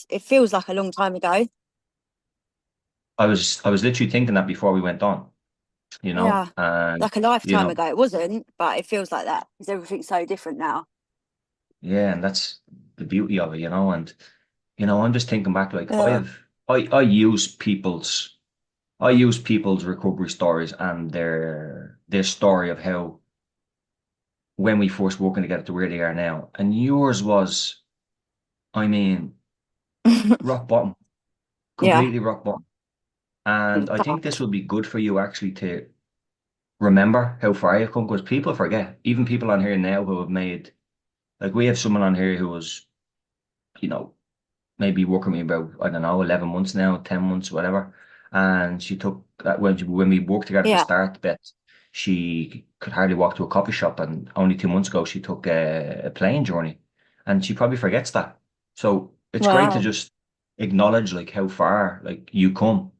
it feels like a long time ago. I was literally thinking that before we went on, Yeah, and like a you lifetime know, ago. It wasn't, but it feels like that because everything's so different now. yeah, and that's the beauty of it, and I'm just thinking back, like Yeah. I use people's recovery stories and their story of how when we first working together to where they are now, and yours was, I mean, rock bottom, Yeah, completely rock bottom. it And was I think this bad. would be good for you actually to remember how far you've come, because people forget, even people on here now who have made, like we have someone on here who was, you know, maybe working with me about, I don't know, 11 months now, 10 months, whatever. And she took that when we worked together at the Yeah. start, Beth, she could hardly walk to a coffee shop. And only 2 months ago, she took a plane journey, and she probably forgets that. So it's great to Wow. just acknowledge like how far like you come.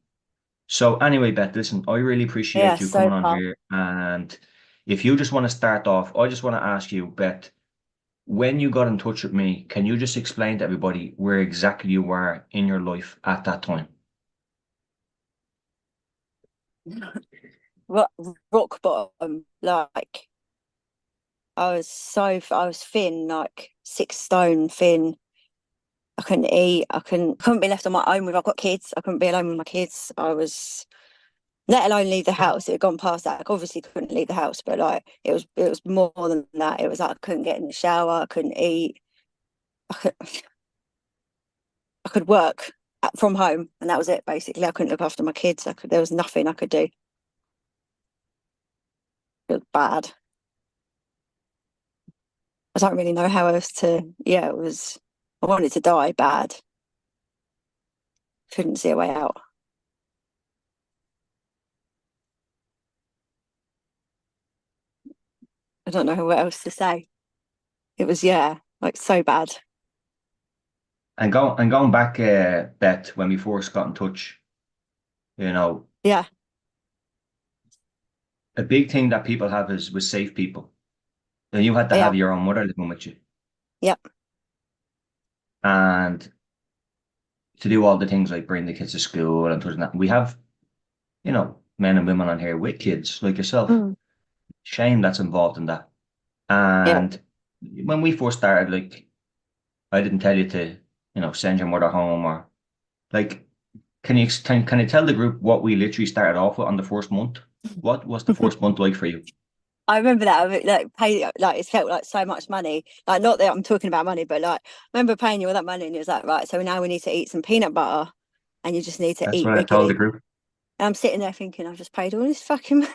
So anyway, Beth, listen, I really Yeah, appreciate you so coming on far. here. And if you just want to start off, I just want to ask you, Beth, when you got in touch with me, can you just explain to everybody where exactly you were in your life at that time? rock, rock bottom. Like I was thin, like 6 stone thin. I couldn't eat. I couldn't be left on my own with. I've got kids. I couldn't be alone with my kids. I was, let alone leave the house. It had gone past that. I obviously couldn't leave the house, but like it was more than that. It was like I couldn't get in the shower. I couldn't eat. I could, I could work from home, and that was it. Basically, I couldn't look after my kids. There was nothing I could do. It was bad. I don't really know how else to. Yeah, it was. I wanted to die bad. Couldn't see a way out. I don't know what else to say. It was, yeah, like so bad. And going back, Beth, when we first got in touch, you know, Yeah, a big thing that people have is with safe people. And you had to yeah, have your own mother living with you. yeah, And to do all the things like bring the kids to school and such and that. We have, men and women on here with kids like yourself. mm, Shame that's involved in that. yeah, And when we first started, like, I didn't tell you to, send your mother home, or like, can you tell the group what we literally started off with on the first month? What was the first month like for you? I remember that. Like, pay, like, it felt like so much money. Like, not that I'm talking about money, but like, I remember paying you all that money, and it was like, right, so now we need to eat some peanut butter, and you just need to That's eat what I told the regularly. group. And I'm sitting there thinking, I've just paid all this fucking money.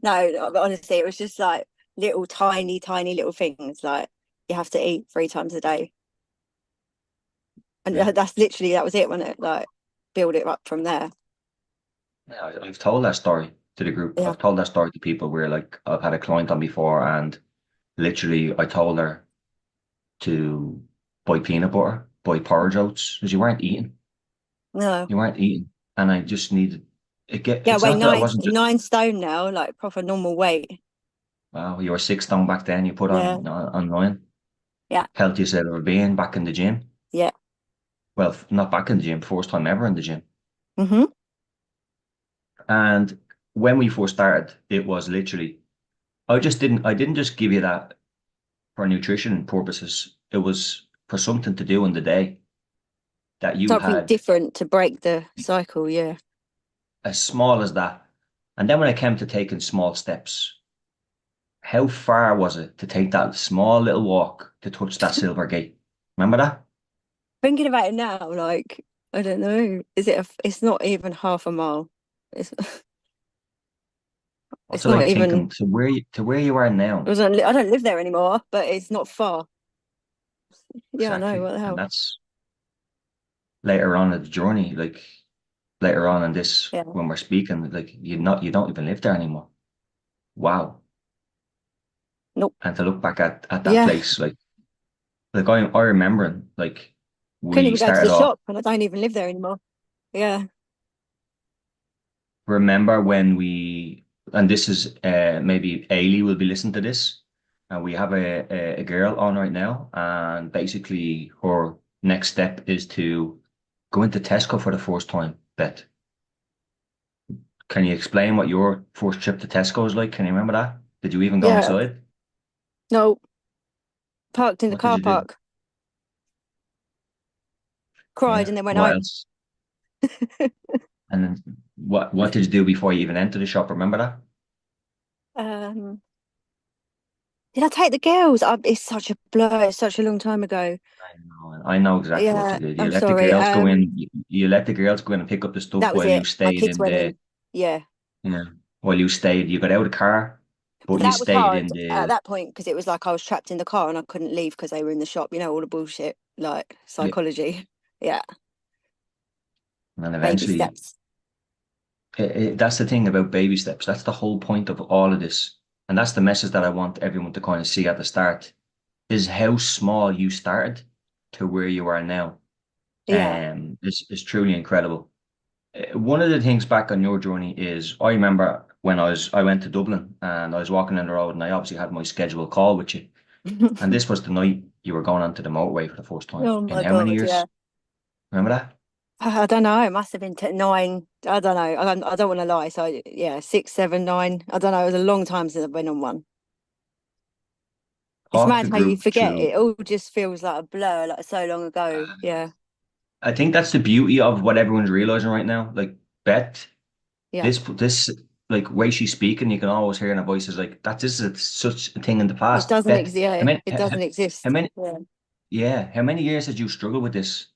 No, but honestly, it was just like little tiny, tiny little things. Like, you have to eat 3 times a day. And Yeah. that's literally, that was it, wasn't it? Like, build it up from there. Yeah, I've told that story to the group. Yeah. I've told that story to people where like I've had a client on before, and literally I told her to buy peanut butter, buy porridge oats, because you weren't eating. No. You weren't eating. And I just needed it. Yeah, I It's weigh not that I wasn't just, 9 stone now, like proper normal weight. wow, you were 6 stone back then, you put Yeah, on 9. yeah, Healthiest I've ever been back in the gym. yeah. Well, not back in the gym, first time ever in the gym. Hmm. And when we first started, it was literally, I didn't just give you that for nutrition purposes. It was for something to do in the day that you Something had different to break the cycle. Yeah. as small as that. And then when I came to taking small steps, how far was it to take that small little walk to touch that silver gate? Remember that? Thinking about it now, like, I don't know. It's not even half a mile. It's, What's it's it not like even, thinking to where you are now? I don't live there anymore, but it's not far. Yeah, I know. Exactly. What the And hell? that's later on in the journey, like later on in this Yeah. when we're speaking, like you don't even live there anymore. Wow. Nope. And to look back at that Yeah. place, like I remembering like Couldn't we even go to the started off. shop, and I don't even live there anymore. Yeah. Remember when and this is maybe Ailey will be listening to this, and we have a girl on right now, and basically her next step is to go into Tesco for the first time, Beth. Can you explain what your first trip to Tesco was like? Can you remember that? Did you even go Yeah. inside? No, parked in the What did car you do? park, cried Yeah. and then went What home. else? And then what did you do before you even entered the shop? Remember that? Um, did I take the girls? It's such a blur. It's such a long time ago. I know exactly what you Yeah, did. You I'm let the sorry. girls go in. You let the girls go in and pick up the stuff That was while you it. My stayed kids in went the. in. Yeah. Yeah. While you stayed, you got out of the car, but But you that was stayed hard in at the. that point because it was like I was trapped in the car and I couldn't leave because they were in the shop. You know, all the bullshit, like Yeah. psychology. Yeah. And Baby eventually, steps. that's the thing about baby steps. That's the whole point of all of this, and that's the message that I want everyone to kind of see at the start: is how small you started to where you are now. Yeah. Is truly incredible. One of the things back on your journey is I remember when I went to Dublin and I was walking down the road and I obviously had my scheduled call with you. And this was the night you were going onto the motorway for the first time. Oh In my how many God, yeah. years? Remember that? I don't know. It must have been 9. I don't know. I don't want to lie. So yeah, 6, 7, 9. I don't know. It was a long time since I've been on one. It's Talk the mad how you group forget. through. It all just feels like a blur, like so long ago. Yeah, I think that's the beauty of what everyone's realizing right now. Like Beth, yeah. this like way she's speaking, you can always hear in her voice is like that. This is such a thing in the It past. doesn't Beth, exist. Yeah, it doesn't how exist. many? Yeah. Yeah, how many years did you struggle with this?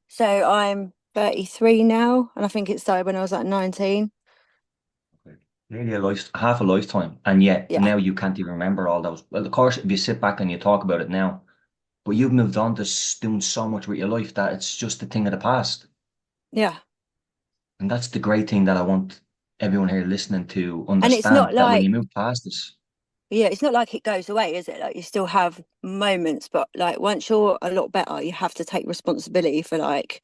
So I'm 33 now, and I think it started when I was like 19. Nearly half a lifetime, and yet Yeah, now you can't even remember all those. Well, of course, if you sit back and you talk about it now, but you've moved on to doing so much with your life that it's just a thing of the past. yeah. And that's the great thing that I want everyone here listening to And it's not understand that when like, you move past this, yeah, it's not like it goes away, is it? Like you still have moments, but like once you're a lot better, you have to take responsibility for like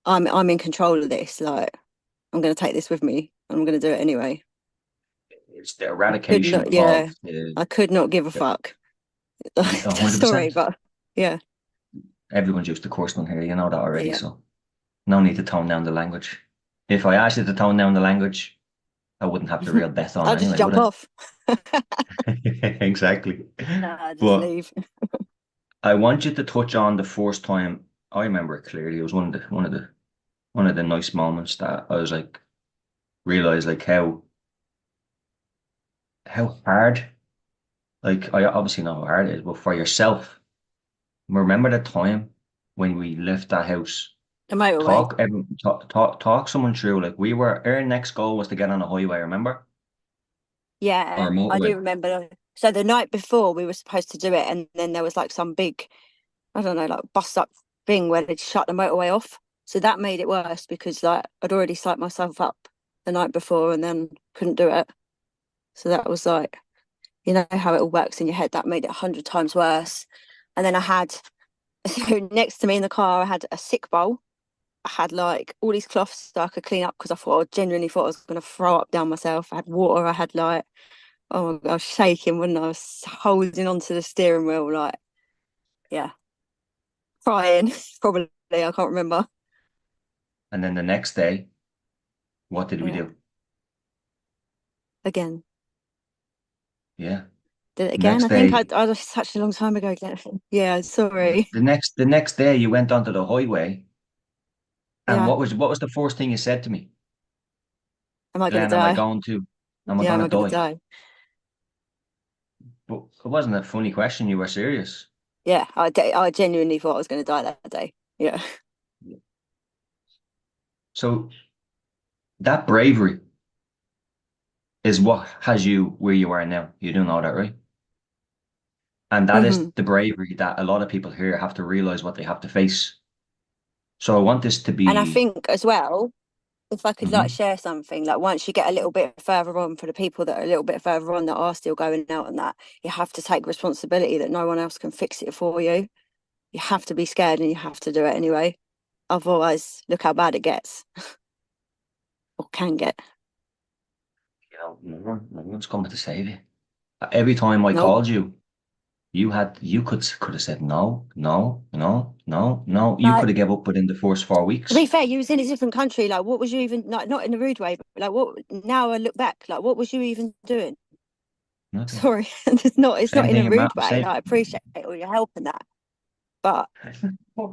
I'm in control of this. Like I'm going to take this with me. I'm going to do it anyway. it's the Could eradication not, of yeah. I could not give a fuck. Sorry, 100%. but yeah, Everyone's used to cursing here, you know that already, yeah. so no need to tone down the language. If I asked you to tone down the language, I wouldn't have the real Beth on I'll just anyway, would jump I? off. Exactly. No, I just But leave. I want you to touch on the first time. I remember it clearly. It was one of the nice moments that I was like realized like how hard, like I obviously know how hard it is, but for yourself, remember the time when we left that house. The motorway. Talk someone through. Like our next goal was to get on a highway. Remember, or Yeah, I motorway. do remember. So the night before we were supposed to do it, and then there was like some big, I don't know, like bust up thing where they'd shut the motorway off. So that made it worse because like I'd already psyched myself up the night before and then couldn't do it. So that was like, you know how it all works in your head. That made it 100 times worse. And then I had, so next to me in the car, I had a sick bowl. I had like all these cloths so I could clean up because I genuinely thought I was going to throw up down myself. I had water. I had like, oh my God, I was shaking when I was holding onto the steering wheel, like, yeah, crying, probably. I can't remember. And then the next day, what did we Yeah, do? again. Yeah, Did it again? next I think day. I was such a long time ago again. Yeah, sorry. The next day you went onto the highway, and Yeah, what was the first thing you said to me? am I going to Glenn, am I die? going to am I Yeah, am gonna I going to die? die? But it wasn't a funny question, you were serious. Yeah, I genuinely thought I was going to die that day. Yeah. So that bravery is what has you where you are now. You do know that, right? And that is Hmm. the bravery that a lot of people here have to realize what they have to face. So I want this to And I be. think as well, if I could like Mhm. share something, like once you get a little bit further on for the people that are a little bit further on that are still going out and that, you have to take responsibility that no one else can fix it for you. You have to be scared and you have to do it anyway. Otherwise, look how bad it gets or can get. No one's coming to save you. Every time I Nope. called you, You could have said no, no, no, no, no. You could Like, have gave up within the first 4 weeks. to be fair, you was in a different country. Like, what was you even like? Not in a rude way, but like, what? Now I look back, like, what was you even doing? Nothing. Sorry, it's not. It's not Same in a thing in rude math. way. Same. Like, I appreciate all your help and that, but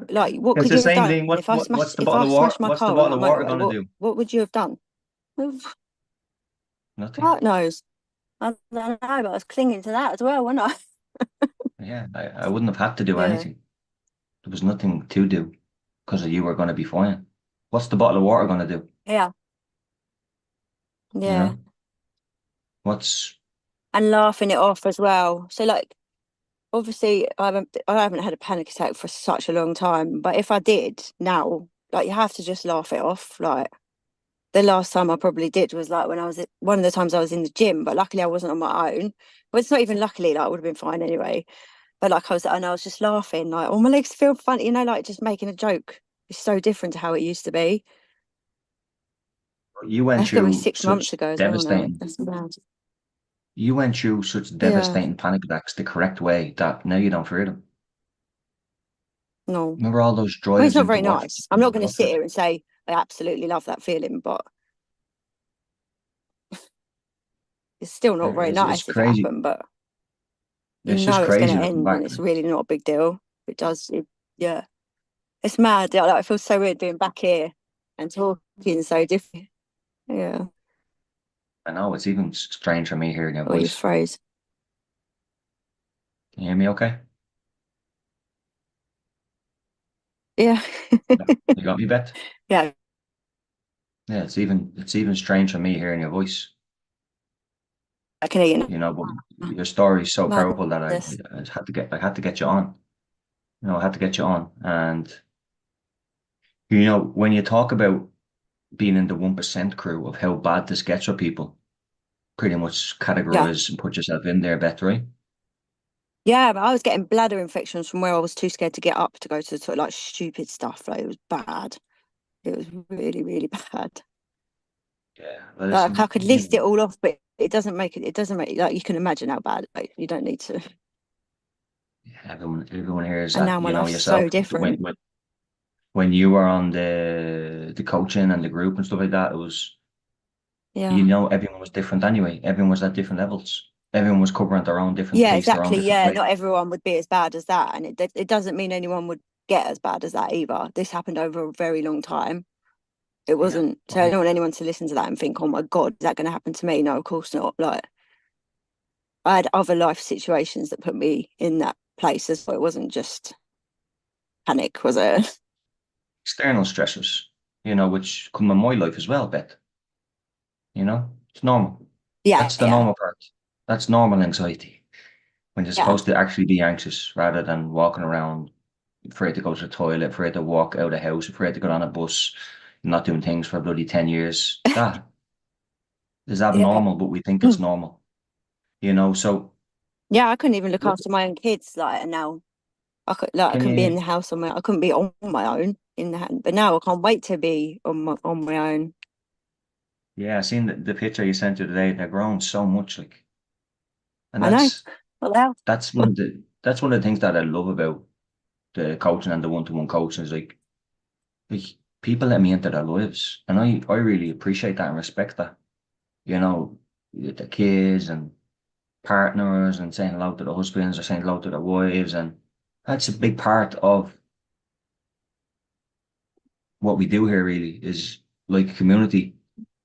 like, what It's could the you have same done thing. if I What's smashed the bottle of water? my What's the car on bottle that of water motorway? gonna do? What would you have done? Well, Nothing. God knows. I don't know, but I was clinging to that as well, wasn't I? Yeah, I wouldn't have had to do Yeah, anything. There was nothing to do because you were going to be fine. What's the bottle of water going to do? yeah, You yeah, know, what's and laughing it off as well. So like, obviously, I haven't had a panic attack for such a long time, but if I did now, like, you have to just laugh it off. Like, the last time I probably did was like when I was one of the times I was in the gym, but luckily I wasn't on my own. Well, it's not even luckily, like, I would have been fine anyway. But like, I was just laughing, like, oh, my legs feel funny, like, just making a joke. It's so different to how it used to be. you went That's got to be through 6 months such ago as well now. devastating, That's bad. you went through such Yeah, devastating panic attacks the correct way that now you don't fear them. no. Remember all those I mean, it's drives not into very work? nice. I'm not going to sit here and say I absolutely love that feeling, but it's still not very It's nice if it crazy. happened. But you It's just know it's going crazy to looking end, back. and it's really not a big deal. It does. Yeah, it's mad. Yeah, like, it feels so weird being back here and talking so different. Yeah, I know it's even strange for me hearing your or you voice. froze. Can you hear me okay? Yeah, You got me, Beth? yeah. Yeah, it's even strange for me hearing your voice. I can hear you But your story is so now. powerful that Madness. I had to get you on. I had to get you on. And when you talk about being in the 1% crew of how bad this gets for people, pretty much Yeah, categorize and put yourself in there, Beth, right? yeah. But I was getting bladder infections from where I was too scared to get up to go to the toilet, like stupid stuff. Like, it was bad. It was really, really bad. Yeah. Well, Like, I listen, could list it all off, but it doesn't make it. It doesn't make, like, you can imagine how bad. Like, you don't need to. everyone here is And that, now my life's yourself. so different. When you were on the coaching and the group and stuff like that, it was, Yeah. everyone was different anyway. Everyone was at different levels. Everyone was covering their own different Yeah, pace, their own exactly. different Yeah, way. not everyone would be as bad as that, and it doesn't mean anyone would get as bad as that either. This happened over a very long time. It Yeah. wasn't. So I don't want anyone to listen to that and think, "Oh my God, is that going to happen to me?" No, of course not. Like, I had other life situations that put me in that place, as well. It wasn't just panic, was it? External stressors, which come in my life as well, Beth. It's normal. Yeah, That's the yeah, normal part. That's normal anxiety when you're yeah, supposed to actually be anxious rather than walking around afraid to go to the toilet, afraid to walk out of the house, afraid to get on a bus, not doing things for bloody 10 years. That is yeah. abnormal, but we think it's normal. So Yeah, I couldn't even look after my own kids. Like, and now I can couldn't be in you, the house I couldn't be on my own in the hand. But now I can't wait to be on my own. yeah, I seen the picture you sent you today. They're growing so much, like, and I know. What the hell? that's one of the things that I love about the coaching and the one-to-one coaching is like people let me into their lives, and I really appreciate that and respect that. The kids and partners and saying hello to the husbands or saying hello to their wives, and that's a big part of what we do here. Really, is like a community,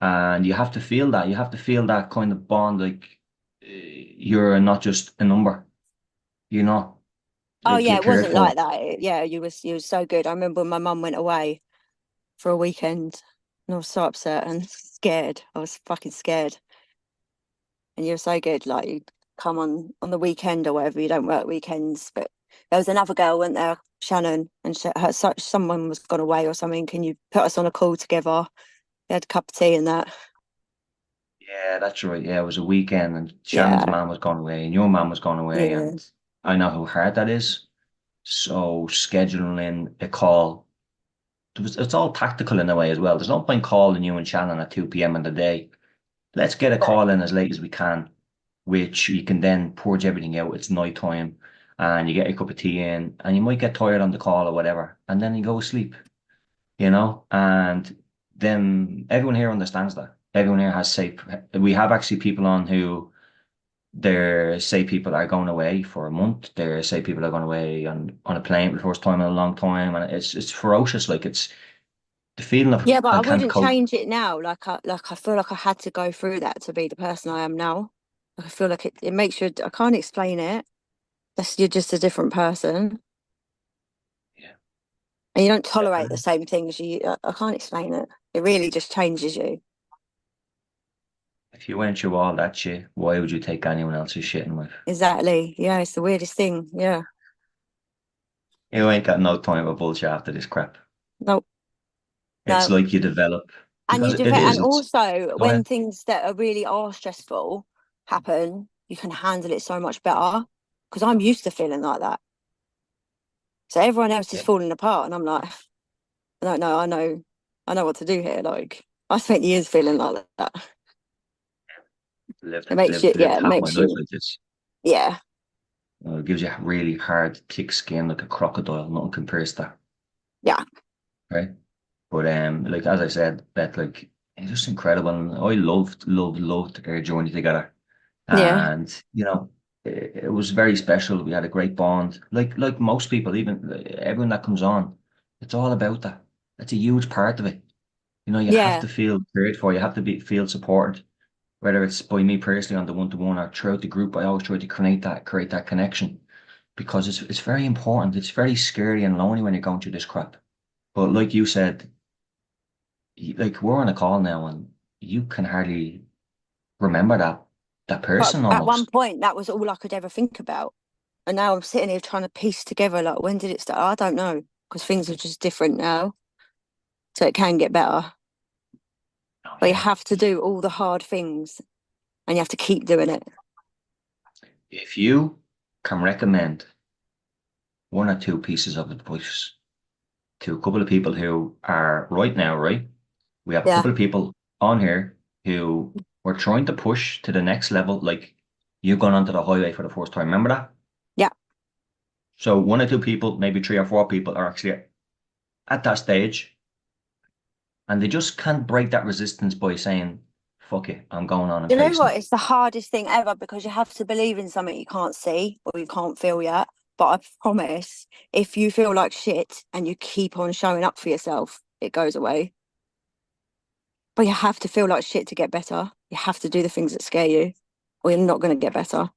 and you have to feel that kind of bond. Like you're not just a number. You're not Oh like yeah, you're it cared wasn't for. like that. Yeah, you was so good. I remember when my mum went away for a weekend, and I was so upset and scared. I was fucking scared. And you were so good. Like, you come on the weekend or whatever. You don't work weekends, but there was another girl, went there, Shannon, and someone was gone away or something. Can you put us on a call together? We had a cup of tea and that. Yeah, that's right. Yeah, it was a weekend, and Shannon's Yeah, mom was gone away, and your mom was gone away, yeah. and I know how hard that is. So scheduling a call, it's all tactical in a way as well. There's no point calling you and Shannon at 2 p.m. in the day. Let's get a call in as late as we can, which you can then purge everything out. It's night time. and you get your cup of tea in, and you might get tired on the call or whatever, and then you go to sleep, you know? And then everyone here understands that. Everyone here has safe. We have actually people on who they say people are going away for a month. They say people are going away on a plane for the first time in a long time, and it's ferocious. Like it's the feeling of Yeah, but I I can't wouldn't cope. change it now. Like I feel like I had to go through that to be the person I am now. Like, I feel like it makes you. I can't explain it. That's you're just a different person, Yeah. and you don't tolerate the Definitely. same things. I can't explain it. It really just changes you. If you went through all that shit, why would you take anyone else's shit in life? Exactly. Yeah, it's the weirdest thing. Yeah. You ain't got no time for bullshit after this crap. No, It's no. like you develop And because it and is. It's also go when ahead. things that are really are stressful happen, you can handle it so much better. Because I'm used to feeling like that. So everyone else is Yeah, falling apart, and I'm like, I don't know. I know what to do here. Like I spent years feeling like that. lived It makes you, yeah, lived it half my makes life you, like this. yeah, It gives you really hard, thick skin like a crocodile. Nothing compares to that, yeah, right? But like as I said, Beth, like it's just incredible. And I loved our journey together. yeah, And it was very special. We had a great bond. Like most people, even everyone that comes on, it's all about that. It's a huge part of it. You have yeah. to feel cared for. You have to be feel supported, whether it's by me personally on the one-to-one or throughout the group. I always try to create that connection because it's very important. It's very scary and lonely when you're going through this crap. But like you said, like we're on a call now and you can hardly remember that But person at one almost. point, that was all I could ever think about. And now I'm sitting here trying to piece together, like, when did it start? I don't know, because things are just different now. So it can get better. Oh But you yeah. have to do all the hard things and you have to keep doing it. If you can recommend one or two pieces of advice to a couple of people who are right now, right? We have a Yeah. couple of people on here who were trying to push to the next level, like you've gone onto the highway for the first time. Remember that? Yeah. So one or two people, maybe three or four people are actually at that stage and they just can't break that resistance by saying, fuck it, I'm going on and You know facing what? it. It's the hardest thing ever because you have to believe in something you can't see or you can't feel yet. But I promise, if you feel like shit and you keep on showing up for yourself, it goes away. But you have to feel like shit to get better. You have to do the things that scare you, or you're not going to get better.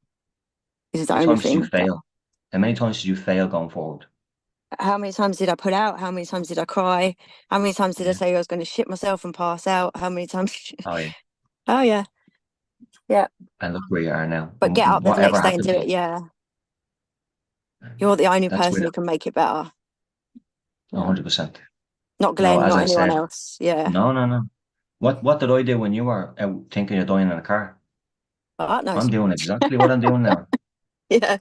This is the How many only times did you thing. fail? How many times did you fail going forward? How many times did I put out? How many times did I cry? How many times did I Yeah. say I was going to shit myself and pass out? How many times? Oh yeah. Oh, yeah. Yeah. And look where you are now. But get up the Whatever next day and happened do to it. you, Yeah. You're the only that's where person who can make it better. Yeah. 100%. Not No, Glenn, as not I anyone said, else. Yeah. no, no, no. What did I do when you were out thinking of dying in a car? But that I'm knows. doing exactly what I'm doing now. Yeah.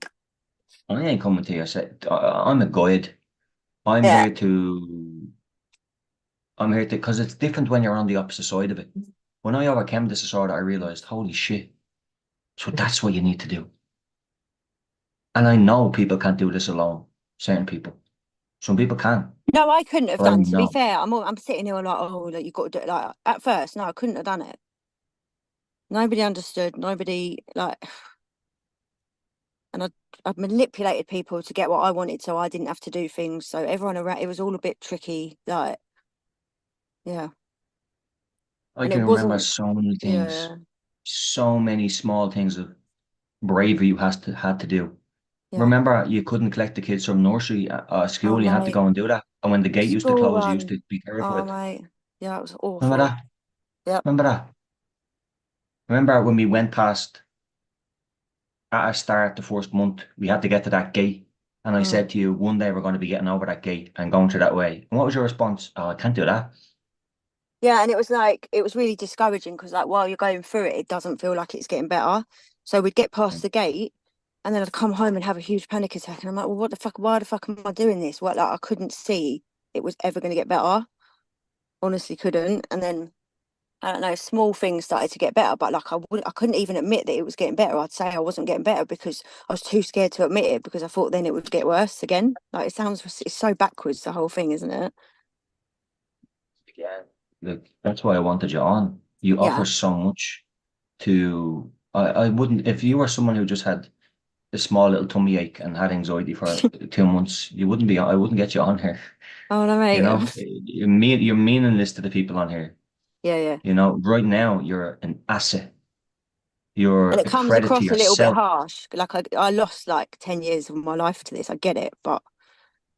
I ain't coming to you. I said, I'm a guide. I'm Yeah. here to, because it's different when you're on the opposite side of it. When I overcame this disorder, I realized, holy shit. So that's what you need to do. And I know people can't do this alone. Certain people. Some people can. No, I couldn't have But I done. To be know. fair, I'm sitting here like, oh, like, you've got to do it. Like at first, no, I couldn't have done it. Nobody understood. Nobody like, and I'd manipulated people to get what I wanted, so I didn't have to do things. So everyone around, it was all a bit tricky. Like, yeah, I and it can remember wasn't. so many things. Yeah, So many small things of bravery you had to do. yeah. Remember, you couldn't collect the kids from nursery school, Oh and you had to mate, go and do that. And when the the gate used to school close, you used run. to be Oh terrified. mate, yeah, it was Remember awful. that? Yep. Remember that? Remember when we went past at a start the first month, we had to get to that gate. And I Mm. said to you, one day we're going to be getting over that gate and going through that way. And what was your response? Oh, I can't do that. Yeah, and it was like it was really discouraging because like while you're going through it, it doesn't feel like it's getting better. So we'd get past the gate, and then I'd come home and have a huge panic attack, and I'm like, well, what the fuck? Why the fuck am I doing this? What I couldn't see it was ever going to get better. Honestly, couldn't. And then I don't know, small things started to get better, but like I couldn't even admit that it was getting better. I'd say I wasn't getting better because I was too scared to admit it because I thought then it would get worse again. Like it's so backwards, the whole thing, isn't it? Yeah. Look, that's why I wanted you on. You offer Yeah. so much to, I wouldn't, if you were someone who just had a small little tummy ache and had anxiety for 2 months, you wouldn't be, I wouldn't get you on here. Oh no, You mate. know, you're meaningless to the people on here. Yeah, yeah. You know, right now you're an asset. And You're it a comes credit to across a little bit yourself. harsh. Like I lost like 10 years of my life to this. I get it, but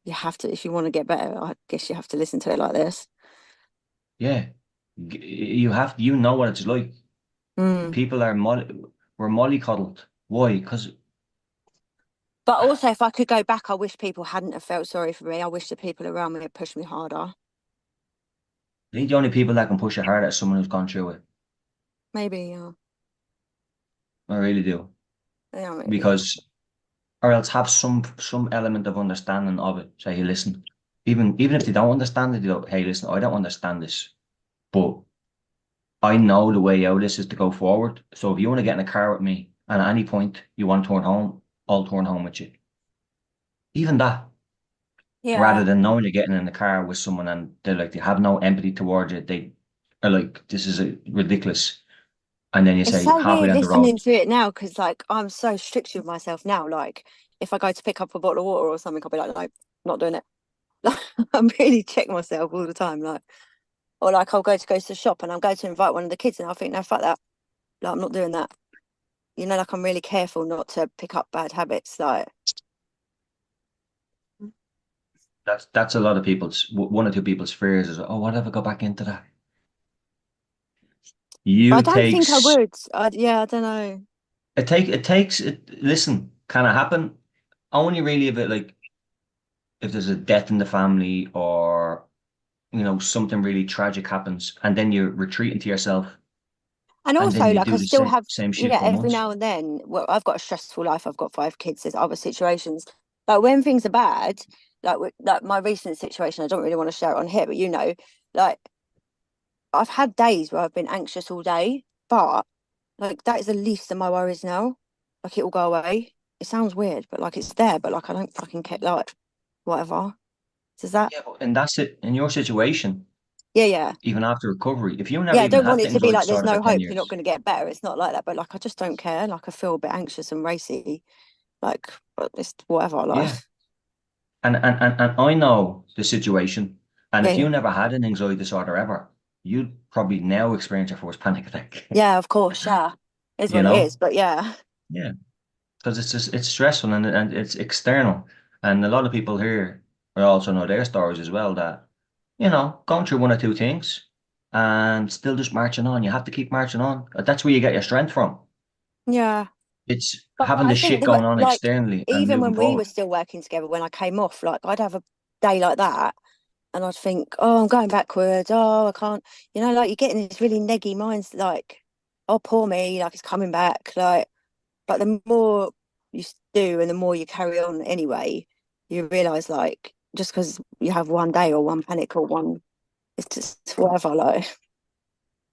you have to, if you want to get better, I guess you have to listen to it like this. Yeah. You have, you know what it's like. Mm. People are we're mollycoddled. Why? Because But also, if I could go back, I wish people hadn't have felt sorry for me. I wish the people around me had pushed me harder. I think the only people that can push it hard is someone who's gone through it. Maybe, I really do. yeah, maybe. Because or else have some element of understanding of it. Say, hey, listen, even if they don't understand it, they go, hey, listen, I don't understand this, but I know the way out of this is to go forward. So if you want to get in a car with me and at any point you want to turn home, I'll turn home with you. Even that, rather Yeah. than knowing you're getting in the car with someone and they're like they have no empathy towards you, they are like, this is ridiculous. And then you It's say so halfway weird down the road, listening to it now because, like, I'm so strict with myself now. Like, if I go to pick up a bottle of water or something, I'll be like, no, not doing it. Like, I'm really check myself all the time. Like, or like, I'll go to the shop and I'm going to invite one of the kids and I think, no, fuck that. Like, I'm not doing that. You know, like, I'm really careful not to pick up bad habits. Like, that's a lot of people's one or two people's fears is, oh, what if I go back into that? but I You don't think I takes would. Yeah, I don't know. it takes it. Listen, can it happen? Only really if it like if there's a death in the family or something really tragic happens, and then you retreat into yourself, And and then also, you like, I do the still same have, same shit yeah, for every months. now and then, well, I've got a stressful life. I've got 5 kids. There's other situations. Like, when things are bad, like my recent situation, I don't really want to share it on here, but like, I've had days where I've been anxious all day, but like, that is the least of my worries now. Like, it will go away. It sounds weird, but like, it's there, but like, I don't fucking care. Like, whatever. Does that, Yeah, and that's it in your situation. yeah, yeah. Even after recovery, if you never Yeah, I even don't had want the it to be anxiety like there's disorder for no 10 hope, you're not years, going to get better. It's not like that, but like, I just don't care. Like, I feel a bit anxious and racy. Like, but it's whatever. Like, yeah. And I know the situation. And yeah, if yeah, you never had an anxiety disorder ever, you'd probably now experience your first panic attack. yeah. Of course, yeah, is You what it is. know? But yeah, Yeah. Because it's stressful and it's external. And a lot of people here will also know their stories as well that, going through one or two things and still just marching on. You have to keep marching on. That's where you get your strength from. yeah. It's But having I the think shit the going on like externally and even moving when we were forward. still working together, when I came off, like I'd have a day like that, and I'd think, oh, I'm going backwards. Oh, I can't. Like you get in this really neggy minds, like, oh, poor me, like it's coming back. But the more you do, and the more you carry on anyway, you realise like just because you have one day or one panic or one, it's just whatever. Like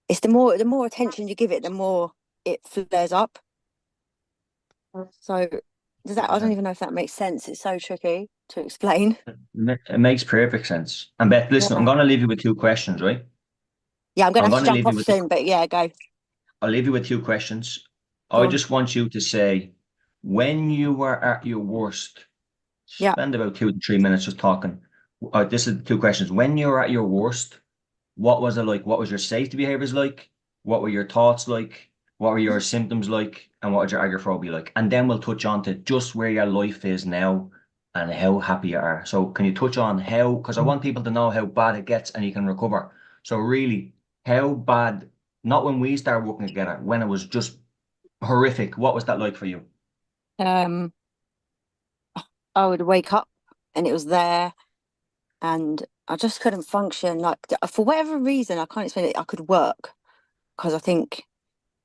it's the more attention you give it, the more it flares up. So does that? I don't Yeah. even know if that makes sense. It's so tricky to explain. It makes perfect sense. And Beth, listen, I'm Yeah. going to leave you with two questions, right? Yeah, I'm gonna I'm have to going to jump leave you off with the soon, but yeah, go. I'll leave you with two questions. Go I on. just want you to say, when you were at your worst, Yeah. spend about 2 to 3 minutes just talking. This is the two questions. When you were at your worst, what was it like? What was your safety behaviors like? What were your thoughts like? What were your symptoms like? And what was your agoraphobia like? And then we'll touch on to just where your life is now and how happy you are. So can you touch on how, because I want people to know how bad it gets and you can recover. So really, how bad, not when we started working together, when it was just horrific, what was that like for you? Um, I would wake up and it was there, and I just couldn't function. Like for whatever reason, I can't explain it. I could work because I think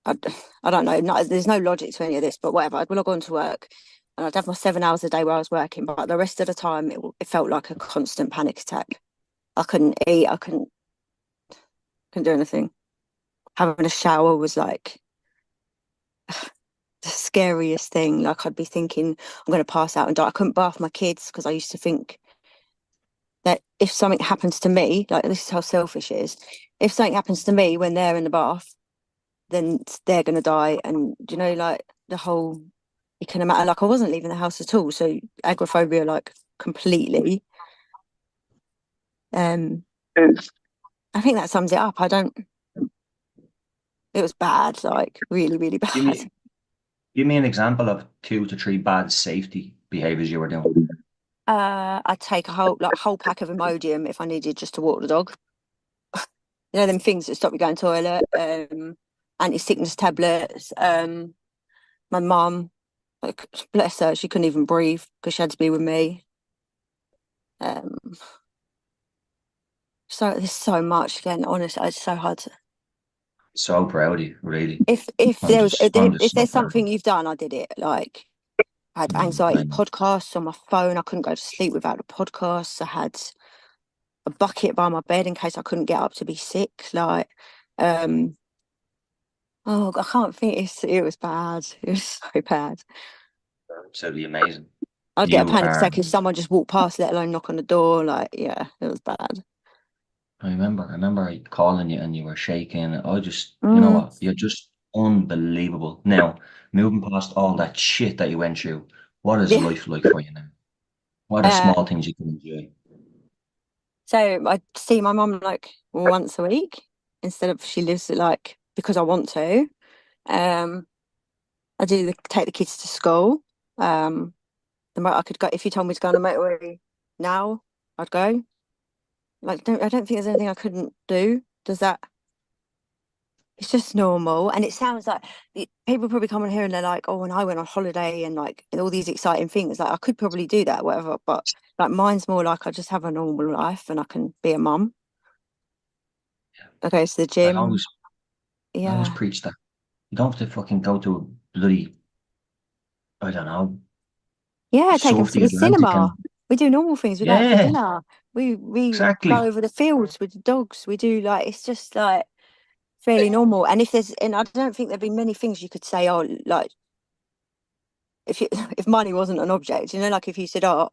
I, I don't know. There's no logic to any of this, but whatever. I'd log on to work, and I'd have my 7 hours a day where I was working, but the rest of the time it felt like a constant panic attack. I couldn't eat. I couldn't do anything. having a shower was like the scariest thing. Like I'd be thinking I'm going to pass out and die. I couldn't bath my kids because I used to think that if something happens to me, like this is how selfish it is. If something happens to me when they're in the bath, then they're going to die. And you know, like the whole, it can imagine. Like I wasn't leaving the house at all, so agoraphobia, like completely. Um, I think that sums it up. I don't. It was bad, like really, really Give bad. me give me an example of 2 to 3 bad safety behaviors you were doing. I'd take a whole pack of Imodium if I needed just to walk the dog. You know, them things that stop you going to the toilet, anti-sickness tablets. My mum, like bless her, she couldn't even breathe because she had to be with me. Um, so there's so much again, honestly, it's so hard to, So proud of you, really. if there was I'm if just so there's proud of something you've done, I did it. Like I had I anxiety know. podcasts on my phone. I couldn't go to sleep without the podcasts. I had a bucket by my bed in case I couldn't get up to be sick. Like, um, oh, I can't think. It was bad. It was so bad. Absolutely amazing. I'd get a You panic are. attack if someone just walked past, let alone knock on the door. Like, yeah, it was bad. I remember calling you and you were shaking. I just, you know Mm, what? You're just unbelievable. Now, moving past all that shit that you went through, what is yeah. life like for you now? What are Uh, small things you can enjoy? so I see my mum like once a week instead of she lives like because I want to. Um, I do take the kids to school. Um, I could go if you told me to go on a motorway now, I'd go. Like, I don't think there's anything I couldn't do. Does that? It's just normal, and it sounds like people probably come on here and they're like, "Oh, and I went on holiday and like and all these exciting things." Like, I could probably do that, whatever. But like, mine's more like I just have a normal life and I can be a mum. I go to the I gym. always, I always Yeah, preach that. You don't have to fucking go to a bloody, I don't know, yeah. Take them surf to the the Atlantic cinema. and We do normal things. We go out for yeah, dinner. We go exactly. over the fields with the dogs. We do like it's just like fairly normal. And if there's and I don't think there'd be many things you could say. Oh, like if you, if money wasn't an object, you know, like if you said, "Oh,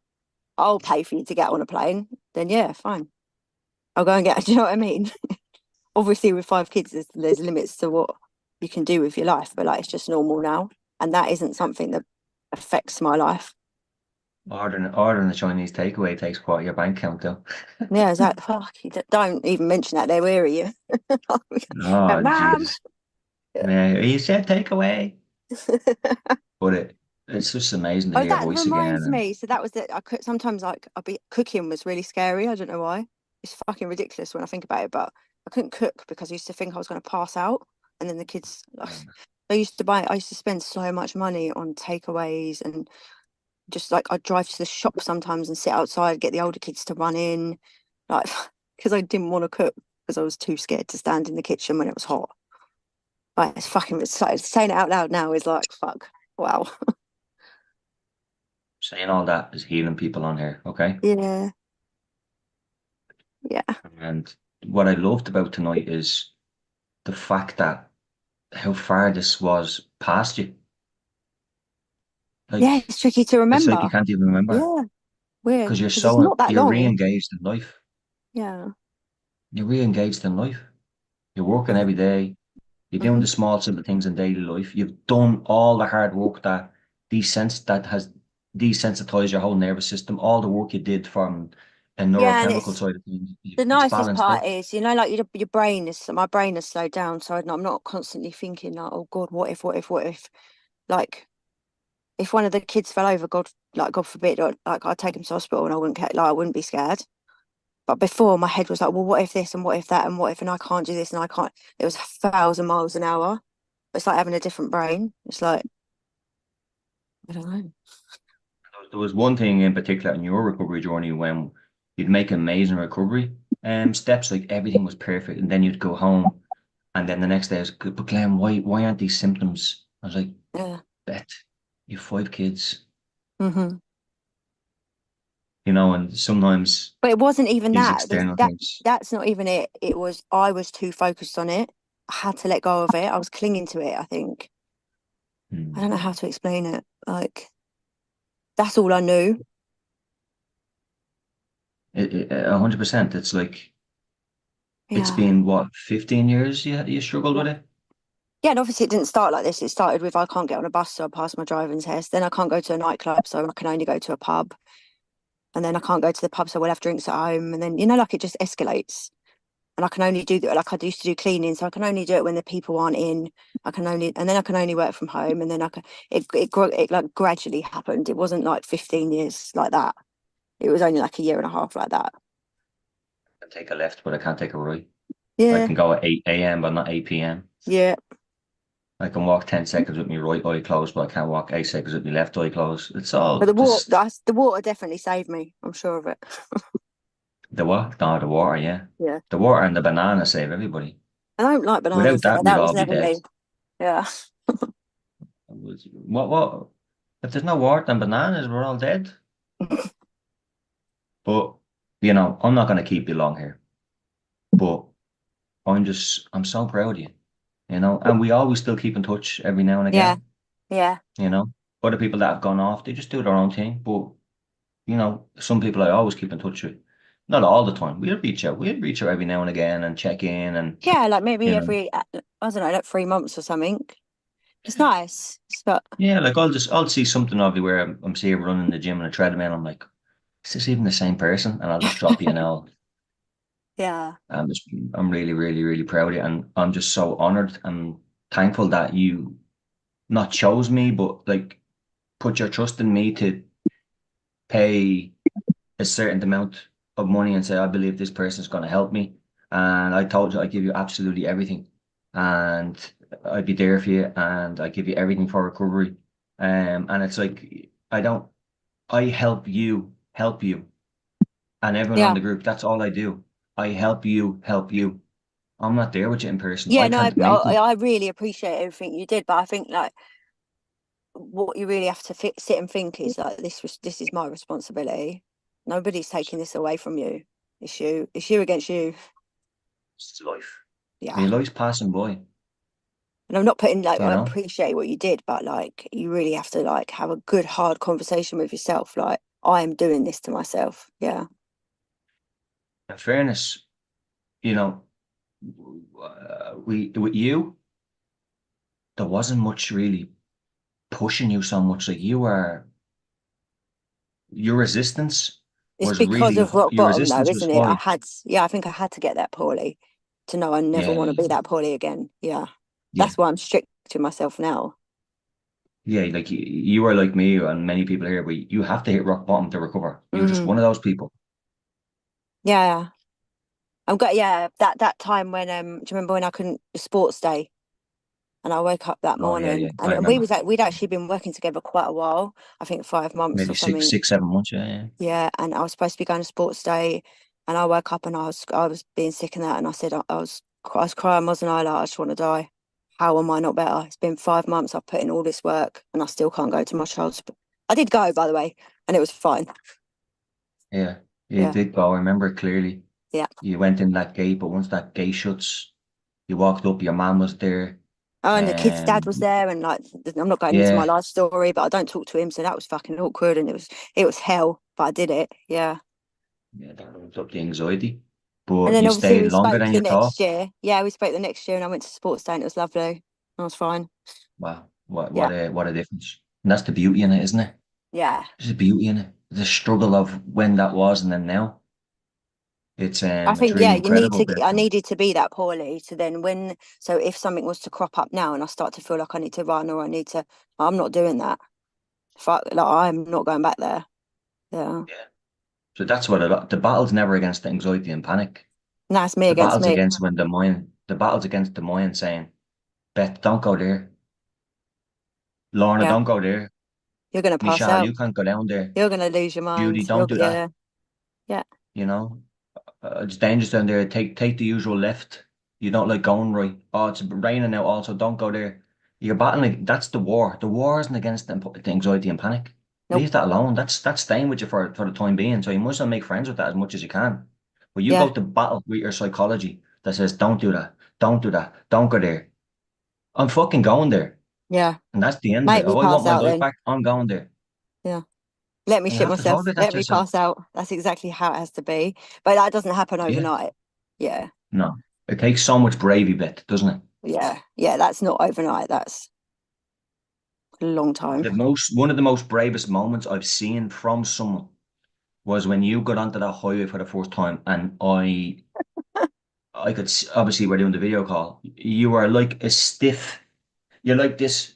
I'll pay for you to get on a plane," then yeah, fine. I'll go and get. Do you know what I mean? Obviously, with 5 kids, there's limits to what you can do with your life, but like it's just normal now, and that isn't something that affects my life. Ordering a Chinese takeaway takes quite your bank account though. Yeah, is that fuck? Don't even mention that. They're weary you. Oh, But, Mum. Jesus. Man, you said takeaway. But it's just amazing to Oh, hear your that voice again. reminds And me. So that was it. I could sometimes like I'd be cooking was really scary. I don't know why. It's fucking ridiculous when I think about it, but I couldn't cook because I used to think I was going to pass out, and then the kids. I used to buy. I used to spend so much money on takeaways and just like I'd drive to the shop sometimes and sit outside, get the older kids to run in, like because I didn't want to cook because I was too scared to stand in the kitchen when it was hot. Like it's fucking. It's like, saying it out loud now is like fuck. Wow. saying all that is healing people on here, okay? Yeah. Yeah. And what I loved about tonight is the fact that how far this was past you. Yeah, Like it's tricky to it's like remember. you can't even remember Yeah, weird because because it's not that you're long. re-engaged in life. Yeah. You're re-engaged in life. You're working every day. You're doing Hmm. the small simple things in daily life. You've done all the hard work that has desensitized your whole nervous system. All the work you did from a Yeah, and neurochemical it's side of things, the it's nicest balanced part out. is, you know, like your brain is my brain is slowed down, so I'm not constantly thinking like, oh God, what if, what if, what if? Like, if one of the kids fell over, God forbid, or, like I'd take him to hospital and I wouldn't care, like I wouldn't be scared. But before, my head was like, well, what if this and what if that and what if and I can't do this and I can't. It was 1,000 miles an hour. It's like having a different brain. It's like I don't know. There was one thing in particular in your recovery journey when you'd make amazing recovery steps, like everything was perfect, and then you'd go home, and then the next day I was, but Glenn, why aren't these symptoms? I was like, Yeah. Beth, you've 5 kids, Hmm. and sometimes But it wasn't even these that. external That things. that's not even it. It was I was too focused on it. I had to let go of it. I was clinging to it, I think. I don't know Hmm. how to explain it. Like, that's all I knew. 100%. It's like it's Yeah. been what, 15 years you struggled Yeah. with it? Yeah, and obviously it didn't start like this. It started with I can't get on a bus, so I pass my driving test. Then I can't go to a nightclub, so I can only go to a pub. And then I can't go to the pub, so we'll have drinks at home. And then, like it just escalates. And I can only do that, like I used to do cleaning, so I can only do it when the people aren't in. And then I can only work from home. And then it like gradually happened. It wasn't like 15 years like that. It was only like a year and a half like that. I can take a left, but I can't take a right. I Yeah, can go at 8 a.m., but not 8 p.m. yeah. I can walk 10 seconds with my right eye closed, but I can't walk 8 seconds with my left eye closed. It's But all just the water definitely saved me. I'm sure of it. the what? No, the water, yeah. Yeah. The water and the banana save everybody. I don't like Without bananas though. that, we'd That was all be never dead. me. Yeah. What? If there's no water and bananas, we're all dead. But, I'm not going to keep you long here. But I'm so proud of you, and we always still keep in touch every now and Yeah. again, Yeah. you know. Other people that have gone off, they just do their own thing. But, some people I always keep in touch with. Not all the time. We'll reach out. We'll reach out every now and again and check in and, Yeah. Like maybe you know, every, I don't know, like 3 months or something. It's nice. But yeah, like I'll see something of you where I'm seeing you running the gym on a treadmill. I'm like, is this even the same person? And I'll just drop you an L. yeah. I'm just, I'm really, really, really proud of you. And I'm just so honored and thankful that you not chose me, but like put your trust in me to pay a certain amount of money and say, I believe this person's going to help me. And I told you, I give you absolutely everything. And I'd be there for you and I give you everything for recovery. And it's like, I help you. And everyone on Yeah. the group, that's all I do. I help you. I'm not there with you in person. Yeah. I No, I, can't make I it. I really appreciate everything you did. But I think like what you really have to sit and think is like this is my responsibility. Nobody's taking this away from you. It's you. It's you against you. It's life. Yeah. Your life's passing by, And I'm not putting like you I know? appreciate what you did, but like you really have to like have a good hard conversation with yourself. Like I am doing this to myself. Yeah. In fairness, you know, with you, there wasn't much really pushing you so much. Like your resistance It's because of rock your bottom though, resistance was isn't it? high. I think I had to get that poorly to know I never Yeah, want to be that poorly again. Yeah. yeah, That's why I'm strict to myself now. yeah. Like you are like me and many people here, but you have to hit rock bottom to recover. You're just Hmm. one of those people. Yeah. That time when do you remember when I couldn't the sports day and I woke up that Oh yeah, morning yeah. I and remember. we'd actually been working together quite a while. I think 5 months Maybe or something. 7 months. Yeah, yeah. Yeah, and I was supposed to be going to sports day, and I woke up and I was being sick and that, and I said I was crying, wasn't I? Like I just want to die. How am I not better? It's been 5 months. I've put in all this work, and I still can't go to my child's. I did go, by the way, and it was fine. Yeah, you Yeah, did go. I remember it clearly. yeah. You went in that gate, but once that gate shuts, you walked up. Your mom was there. Oh, and the kid's dad Um, was there, and like I'm not going into my yeah, life story, but I don't talk to him, so that was fucking awkward, and it was hell, but I did it. Yeah. yeah, that was up the anxiety. And But then you obviously stayed we longer spoke than the you thought. next year. Yeah, we spoke the next year, and I went to sports day, and it was lovely. I was fine. Wow, what Yeah, what a difference. And that's the beauty in it, isn't it? yeah. There's a beauty in it. The struggle of when that was and then now. I It's think really yeah, you need incredible, to. Beth. I needed to be that poorly to then so if something was to crop up now, and I start to feel like I need to run or I need to, I'm not doing that. Fuck, like I'm not going back there. Yeah, Yeah. So that's what the battle's never against the anxiety and panic. now it's me The against battle's me. against the battle's against the mind saying, Beth, don't go there. Lorna, Yeah, don't go there. you're gonna pass Michelle, out. you can't go down there. You're gonna lose your Judy, mind. don't do that. Yeah, yeah, You know, it's dangerous down there. Take the usual left. You don't like going right. Oh, it's raining now. Also, don't go there. You're battling. That's the war. The war isn't against the anxiety and panic. nope, Leave that alone. That's staying with you for the time being. So you must not make friends with that as much as you can. But you go yeah, to battle with your psychology that says don't do that. Don't do that. Don't go there. I'm fucking going there. Yeah. And that's the end of it. Make If me I want pass my out life then. back, I'm going there. Yeah. Let me And you shit have to myself. tolerate that Let to me yourself. pass out. That's exactly how it has to be. But that doesn't happen Yeah. overnight. Yeah. No. It takes so much bravery, Beth, doesn't it? Yeah. Yeah. That's not overnight. That's a long time. One of the most bravest moments I've seen from someone was when you got onto that highway for the first time, and I could obviously we're doing the video call. You were like a stiff. You're like this.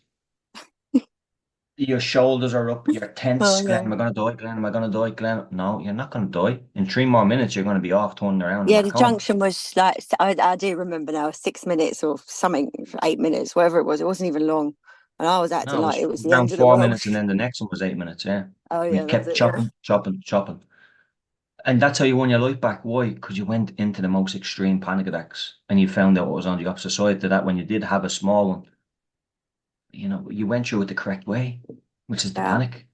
Your shoulders are up. You're Oh, tense. Glenn, yeah. am I gonna die? Glenn, am I gonna die? Glenn, no, you're not gonna die. In 3 more minutes, you're gonna be off, turning around and Yeah, back the home. junction was like, I do remember now, 6 minutes or something, 8 minutes, whatever it was. It wasn't even long. And I was acting No, it like was it was the around end of the four world. minutes, and then the next one was 8 minutes. Yeah, Oh, we yeah, that was kept it. Yeah. chopping, chopping, chopping, and that's how you won your life back. Why? Because you went into the most extreme panic attacks, and you found out what was on the opposite side to that. When you did have a small one, you went through it the correct way, which is the Yeah. panic.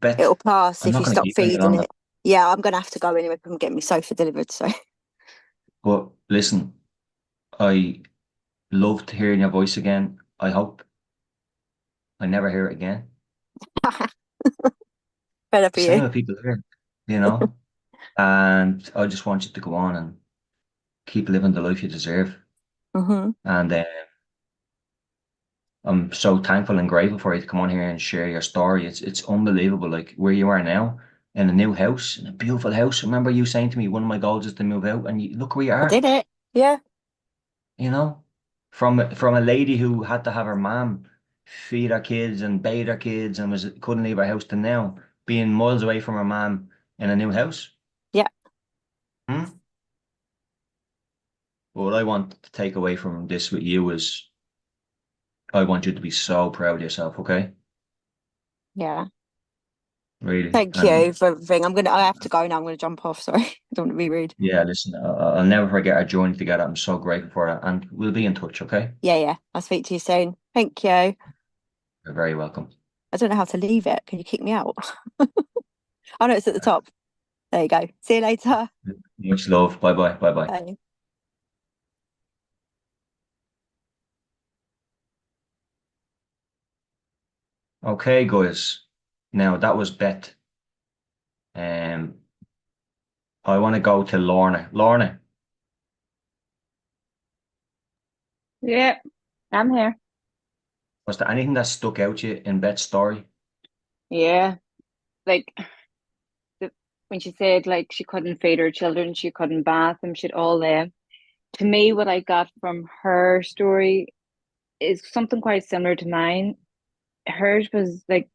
Beth, It'll pass I'm if not you going to stop keep any feeding longer, it. Yeah, I'm going to have to go anyway. I'm getting my sofa delivered. So, but listen, I loved hearing your voice again. I hope I never hear it again. better for Same you. with people here, you know, and I just want you to go on and keep living the life you deserve. Hmm. And I'm so thankful and grateful for you to come on here and share your story. It's unbelievable, like where you are now in a new house, in a beautiful house. Remember you saying to me, one of my goals is to move out, and look where you I are. did it. Yeah. You know, from a lady who had to have her mom feed her kids and bathe her kids and was couldn't leave her house to now being miles away from her mom in a new house. Yeah. Hmm? What I want to take away from this with you is I want you to be so proud of yourself, okay? Yeah. Really. Thank you And for everything. I have to go now. I'm going to jump off. Sorry. I don't want to be rude. yeah, listen, I'll never forget our journey together. I'm so grateful for that. And we'll be in touch, okay? Yeah. Yeah. I'll speak to you soon. Thank you. You're very welcome. I don't know how to leave it. Can you kick me out? I know it's at the top. There you go. See you later. Much love. Bye bye. Bye bye. Bye. Okay, guys. Now that was Beth. Um, I want to go to Lorna. Lorna, Yeah, I'm here. was there anything that stuck out to you in Beth's story? Yeah, like the, when she said like she couldn't feed her children, she couldn't bath them, she'd all them. To me, what I got from her story is something quite similar to mine. Hers was like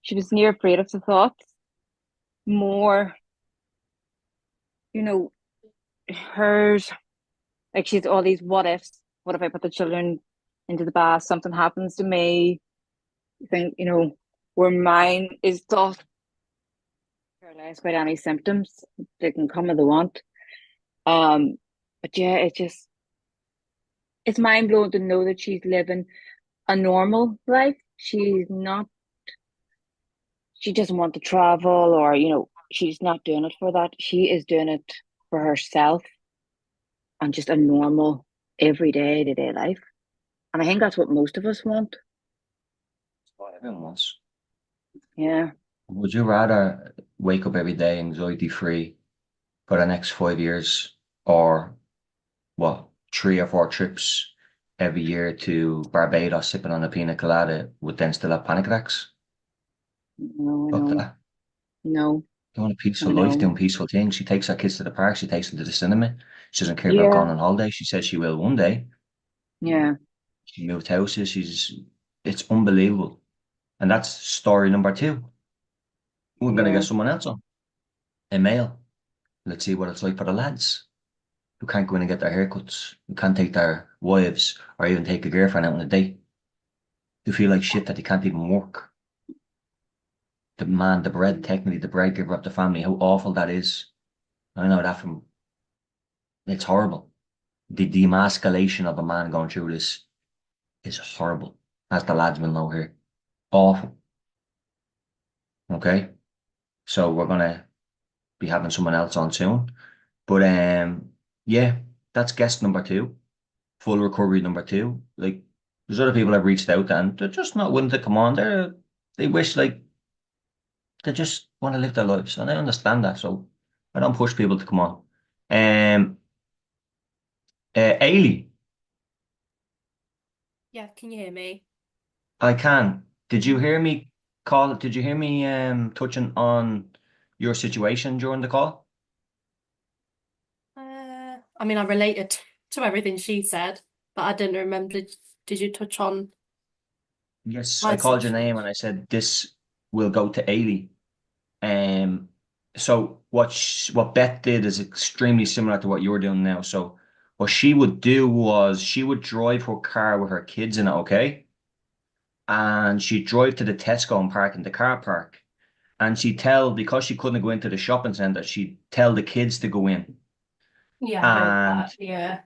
she was near afraid of the thoughts more, you know, hers like she's all these what ifs. What if I put the children into the bath? Something happens to me. I think, where mine is thought paralyzed by any symptoms. They can come if they want. Um, but yeah, it's mind blowing to know that she's living a normal life. She doesn't want to travel or, she's not doing it for that. She is doing it for herself and just a normal everyday to day life. And I think that's what most of us want. What everyone wants. Yeah. Would you rather wake up every day anxiety free for the next 5 years, or what, 3 or 4 trips every year to Barbados sipping on a pina colada would then still have panic attacks? No, I Fuck know. that. No, You want a I peaceful life know. doing peaceful things. She takes her kids to the park, she takes them to the cinema. She doesn't care about going Yeah. on holiday. She says she will one day. Yeah. She moved houses. It's unbelievable. And that's story number two. We're gonna get Yeah. someone else on. A male. Let's see what it's like for the lads who can't go in and get their haircuts, who can't take their wives or even take a girlfriend out on a date, who feel like shit that they can't even work. The man, the bread, technically the breadwinner of the family, how awful that is. I know that from, it's horrible. The demasculation of a man going through this is horrible, as the lads will know here. Awful. Okay? So we're gonna be having someone else on soon. But yeah, That's guest number two, full recovery number two. Like there's other people I've reached out to and they're just not willing to come on. They wish like they just want to live their lives, and I understand that. So I don't push people to come on. Um, Ailey, Yeah, can you hear me? I can. Did you Mhm. hear me call? Did you hear me touching on your situation during the call? I mean, I related to everything she said, but I didn't remember. Did you touch on Yes, I my called your name and situation? I said this will go to Ailey. Um, so what Beth did is extremely similar to what you're doing now. So what she would do was she would drive her car with her kids in it, okay? And she'd drive to the Tesco and park in the car park. And she'd tell, because she couldn't go into the shopping centre, she'd tell the kids to go in. Yeah, I heard And that. Yeah.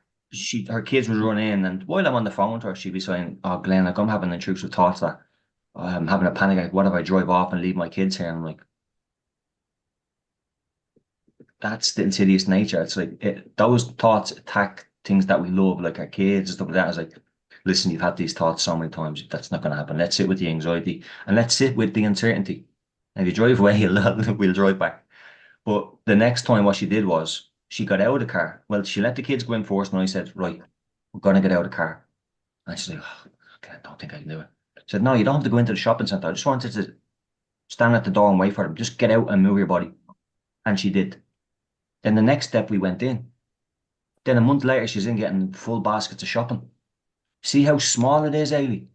her kids would run in, and while I'm on the phone to her, she'd be saying, "Oh, Glenn, like I'm having intrusive thoughts that I'm having a panic. Like, what if I drive off and leave my kids here?" And I'm like, that's the insidious nature. It's like those thoughts attack things that we love, like our kids and stuff like that. It's like, listen, you've had these thoughts so many times. That's not going to happen. Let's sit with the anxiety and let's sit with the uncertainty. And if you drive away, we'll drive back. But the next time, what she did was she got out of the car. Well, she let the kids go in first, and I said, "Right, we're going to get out of the car." And she's like, oh, okay, I don't think I can do it. I said, "No, you don't have to go into the shopping centre. I just wanted to stand at the door and wait for them. Just get out and move your body." And she did. Then the next step, we went in. Then a month later, she's in getting full baskets of shopping. See how small it is, Ailey?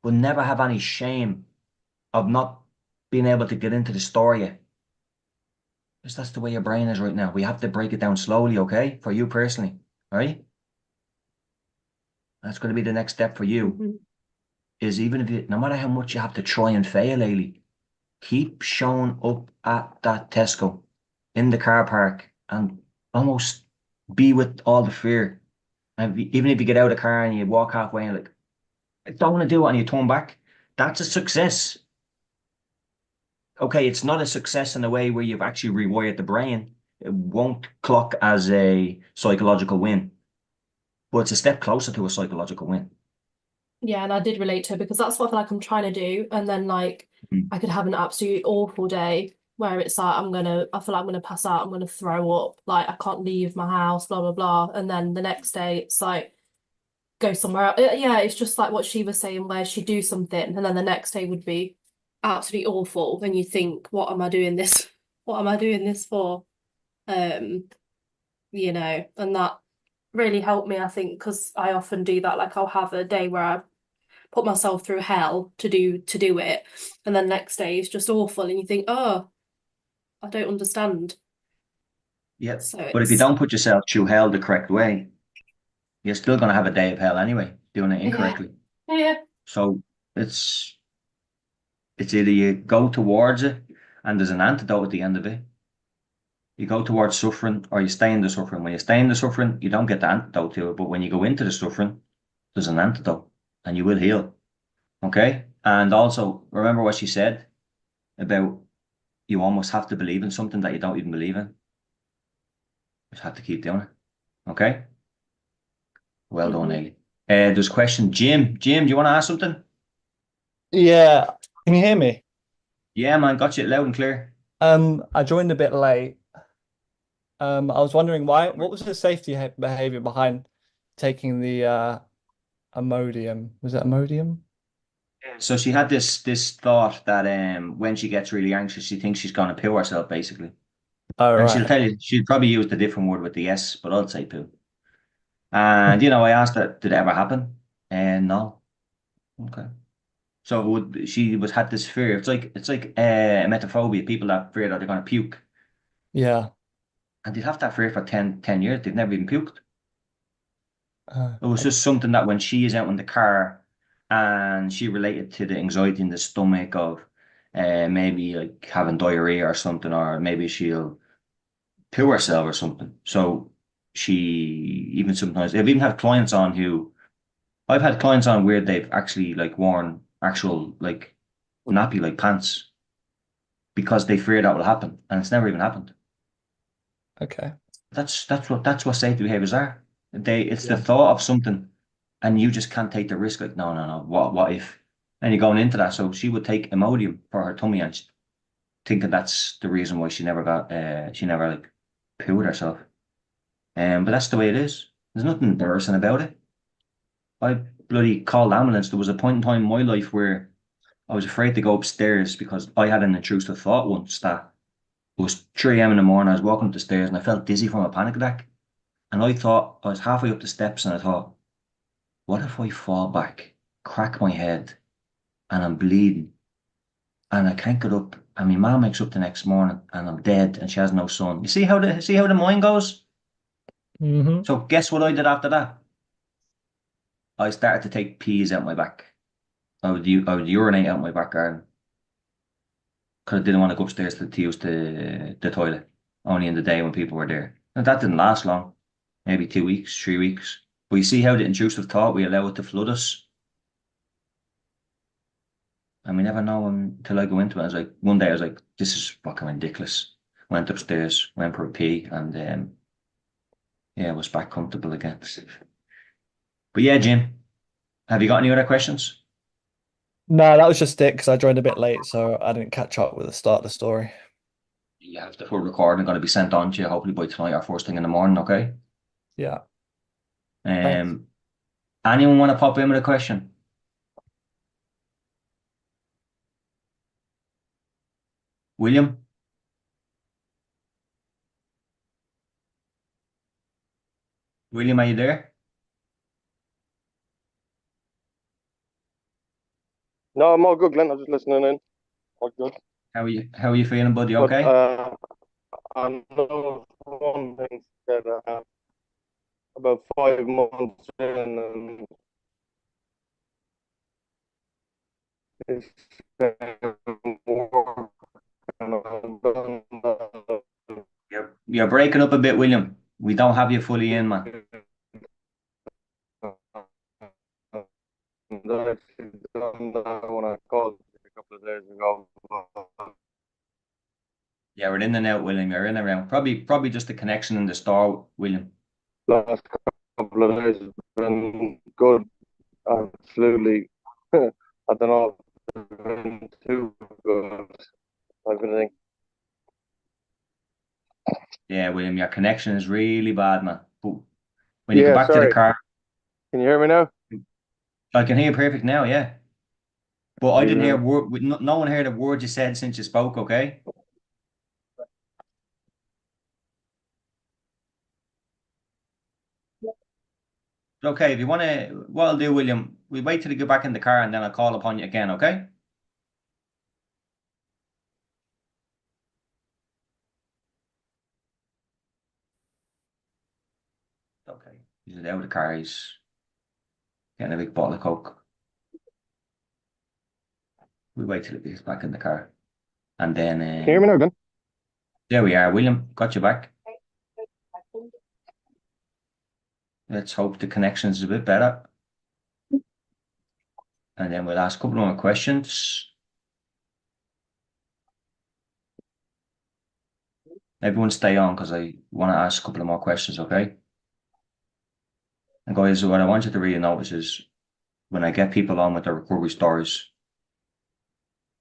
We'll never have any shame of not being able to get into the store yet. Because that's the way your brain is right now. We have to break it down slowly, okay? For you personally, all right? That's going to be the next step for you. Mhm. Is even if you, no matter how much you have to try and fail, Ailey, keep showing up at that Tesco in the car park and almost be with all the fear. And even if you get out of the car and you walk halfway and like, I don't want to do it, and you turn back, that's a success. Okay, it's not a success in a way where you've actually rewired the brain. It won't clock as a psychological win, but it's a step closer to a psychological win. Yeah, and I did relate to her because that's what I feel like I'm trying to do. And then like Mm. I could have an absolutely awful day where it's like I feel like I'm gonna pass out, I'm gonna throw up, like I can't leave my house, blah blah blah. And then the next day it's like go somewhere else. Yeah, it's just like what she was saying, where she'd do something and then the next day would be absolutely awful. And you think, what am I doing this? What am I doing this for? Um, and that really helped me, I think, because I often do that. Like I'll have a day where I put myself through hell to do it, and then next day is just awful, and you think, oh, I don't understand. Yeah. So But if you it's don't put yourself through hell the correct way, you're still going to have a day of hell anyway, doing it yeah, incorrectly. yeah, So it's it's either you go towards it and there's an antidote at the end of it. You go towards suffering or you stay in the suffering. When you stay in the suffering, you don't get the antidote to it. But when you go into the suffering, there's an antidote and you will heal. Okay? And also remember what she said about you almost have to believe in something that you don't even believe in. You just have to keep doing it. Okay? Well done, hmm Ailey. There's a question. Jim, do you want to ask something? Yeah, can you hear me? Yeah, man, got you loud and clear. I joined a bit late. I was wondering what was the safety behavior behind taking the Imodium? Was it Imodium? So she had this thought that when she gets really anxious, she thinks she's gonna poo herself, basically. Oh, And she'll right. tell you she'd probably use the different word with the S, but I'll say poo. And I asked her, did it ever happen? And no. Okay. So she was had this fear. It's like emetophobia, people that fear that they're gonna puke. Yeah. And they'd have that fear for 10 years. They've never even puked. It was Okay. just something that when she is out in the car and she related to the anxiety in the stomach of maybe like having diarrhea or something, or maybe she'll poo herself or something. So she even sometimes I've even had clients on who I've had clients on where they've actually like worn actual like nappy like pants because they fear that will happen and it's never even happened. Okay. That's what safety behaviors are. It's the Yeah. thought of something, and you just can't take the risk. Like, no, no, no. What if? And you're going into that. So she would take Imodium for her tummy, and thinking that's the reason why she never like pooed herself. But that's the way it is. There's nothing embarrassing about it. I bloody called ambulance. There was a point in time in my life where I was afraid to go upstairs because I had an intrusive thought once that it was 3 a.m. in the morning. I was walking up the stairs and I felt dizzy from a panic attack. And I thought I was halfway up the steps and I thought, what if I fall back, crack my head, and I'm bleeding, and I can't get up, and my mom wakes up the next morning and I'm dead and she has no son. You see how the mind goes? Hmm. So guess what I did after that? I started to take peas out my back. I would urinate out my back garden because I didn't want to go upstairs to use the toilet only in the day when people were there. And that didn't last long, maybe 2 weeks, 3 weeks. But you see how the intrusive thought, we allow it to flood us. And we never know until I go into it. I was like, one day I was like, this is fucking ridiculous. Went upstairs, went for a pee, and yeah, was back comfortable again. But yeah, Jim, have you got any other questions? No, that was just it because I joined a bit late, so I didn't catch up with the start of the story. You have the full recording going to be sent on to you hopefully by tonight or first thing in the morning, okay? Yeah. Thanks. Um, anyone want to pop in with a question? William? William, are you there? No, I'm all good, Glenn. I'm just listening in. All good. How are you feeling, buddy? But Okay? I know one thing that about 5 months in, and it's work, and I've done that. You're breaking up a bit, William. We don't have you fully in, man. And I actually done that when I called a couple of days ago. Yeah, we're in and out, William. You're in and around. Probably just the connection in the store, William. Last couple of days has been good. Absolutely. I don't know if it's been too good. I've been thinking. Yeah, William, your connection is really bad, man. But when you get Yeah, back to the sorry. car, Can you hear me now? I can hear you perfect now, yeah. But I didn't hear a Yeah. word. No one heard a word you said since you spoke. Okay. Okay. If you want to, what I'll do, William, we wait till you get back in the car and then I'll call upon you again. Okay. Okay. He's out of the car. He's getting a big bottle of Coke. We wait till he gets back in the car, and then Can you hear me now, Glenn? there we are. William, got you back. Let's hope the connection is a bit better, and then we'll ask a couple more questions. Everyone stay on because I want to ask a couple of more questions, okay? And guys, what I want you to really notice is when I get people on with their recovery stories,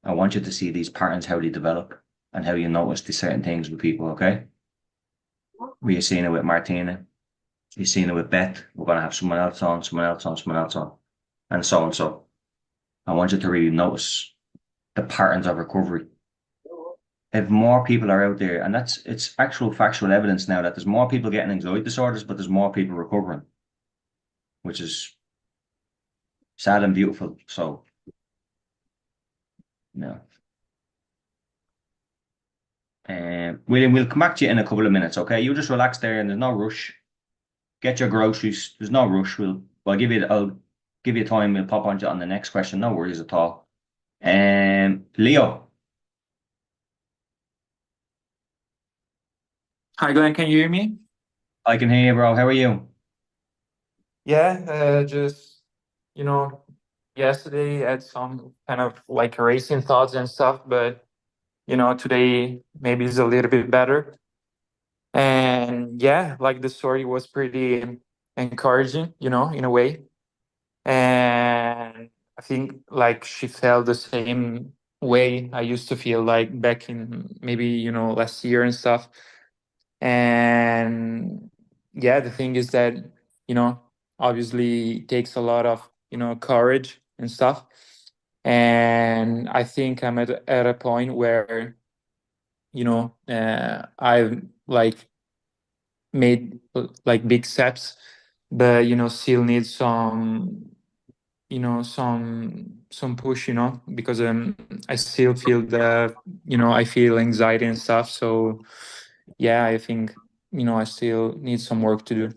I want you to see these patterns, how they develop and how you notice these certain things with people, okay? We're seeing it with Martina. You're seeing it with Beth. We're going to have someone else on, someone else on, someone else on, and so on. So I want you to really notice the patterns of recovery. If more people are out there, and it's actual factual evidence now that there's more people getting anxiety disorders, but there's more people recovering, which is sad and beautiful. So, yeah. William, we'll come back to you in a couple of minutes, okay? You just relax there and there's no rush. Get your groceries. There's no rush. I'll give you time. We'll pop on you on the next question. No worries at all. Leo, Hi Glenn, can you hear me? I can hear you, bro. How are you? Yeah, just you know, yesterday I had some kind of like racing thoughts and stuff, but today maybe it's a little bit better. And yeah, like the story was pretty encouraging, you know, in a way. And I think like she felt the same way I used to feel like back in maybe, you know, last year and stuff. And yeah, the thing is that, you know, obviously it takes a lot of, you know, courage and stuff. And I think I'm at a point where, you know, I've like made like big steps, but you know, still need some, you know, some push, you know, because I still feel the, you know, I feel anxiety and stuff. So yeah, I think, you know, I still need some work to do.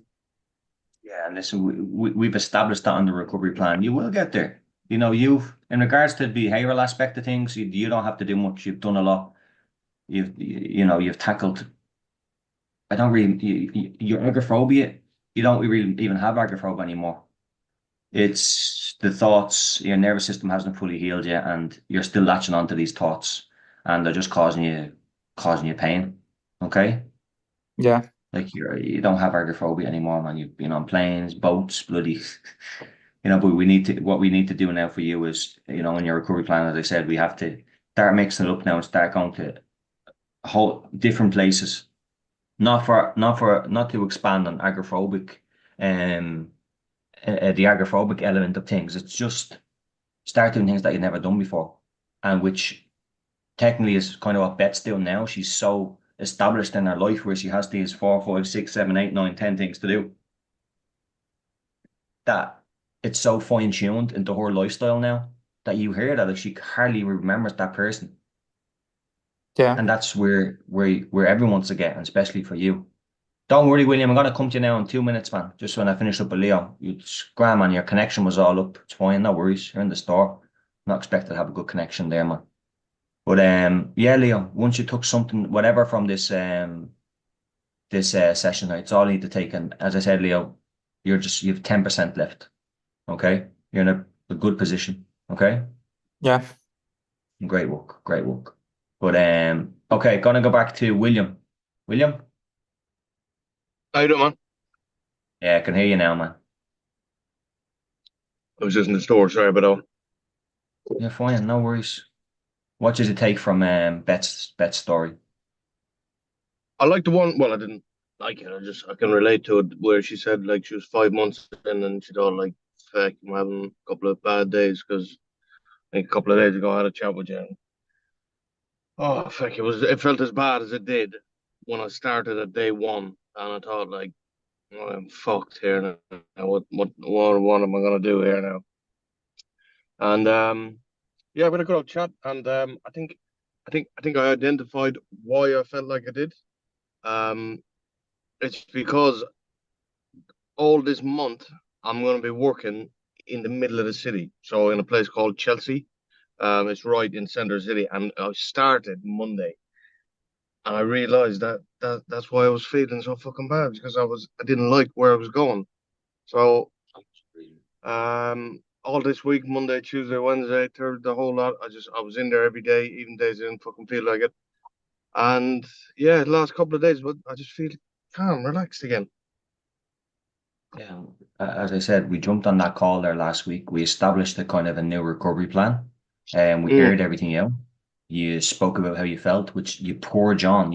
Yeah, and listen, we've established that on the recovery plan. You will get there. You know, in regards to the behavioral aspect of things, you don't have to do much. You've done a lot. You've tackled. I don't really, your agoraphobia, you don't really even have agoraphobia anymore. It's the thoughts, your nervous system hasn't fully healed yet, and you're still latching onto these thoughts, and they're just causing you pain. Okay? Yeah. Like you don't have agoraphobia anymore, man. You've been on planes, boats, bloody. But what we need to do now for you is, in your recovery plan, as I said, we have to start mixing it up now and start going to whole different places. Not to expand on agoraphobic, um, the agoraphobic element of things. It's just start doing things that you've never done before, and which technically is kind of what Beth's doing now. She's so established in her life where she has these 4, 5, 6, 7, 8, 9, 10 things to do that it's so fine tuned into her lifestyle now that you hear that like she hardly remembers that person. Yeah. And that's where everyone's to get, and especially for you. Don't worry, William. I'm gonna come to you now in 2 minutes, man. Just when I finish up with Leo. You scram, man. Your connection was all up. It's fine. No worries. You're in the store. Not expected to have a good connection there, man. But yeah, Leo. Once you took something, whatever from this session, it's all you need to take. And as I said, Leo, you've 10% left. Okay, you're in a good position. Okay, Yeah. great work, great work. But okay, gonna go back to William. William, How you doing, man? yeah, I can hear you now, man. I was just in the store. Sorry about that. You're fine, no worries. What did you take from Beth's story? I like the one. Well, I didn't like it. I can relate to it where she said like she was 5 months in and she thought like, "Fuck, I'm having a couple of bad days because like, a couple of days ago I had a chat with you." And, oh, fuck! It felt as bad as it did when I started at day one, and I thought like, oh, I'm fucked here now. What am I gonna do here now? And yeah, we had a good old chat, and I think I identified why I felt like I did. Um, it's because all this month I'm going to be working in the middle of the city, so in a place called Chelsea. It's right in Center City, and I started Monday, and I realized that's why I was feeling so fucking bad because I didn't like where I was going. So all this week, Monday, Tuesday, Wednesday, Thursday, the whole lot, I was in there every day, even days I didn't fucking feel like it. And yeah, the last couple of days, but I just feel calm, relaxed again. Yeah, as I said, we jumped on that call there last week. We established a kind of a new recovery plan, and we Mm, aired everything out. You spoke about how you felt, which you poured out,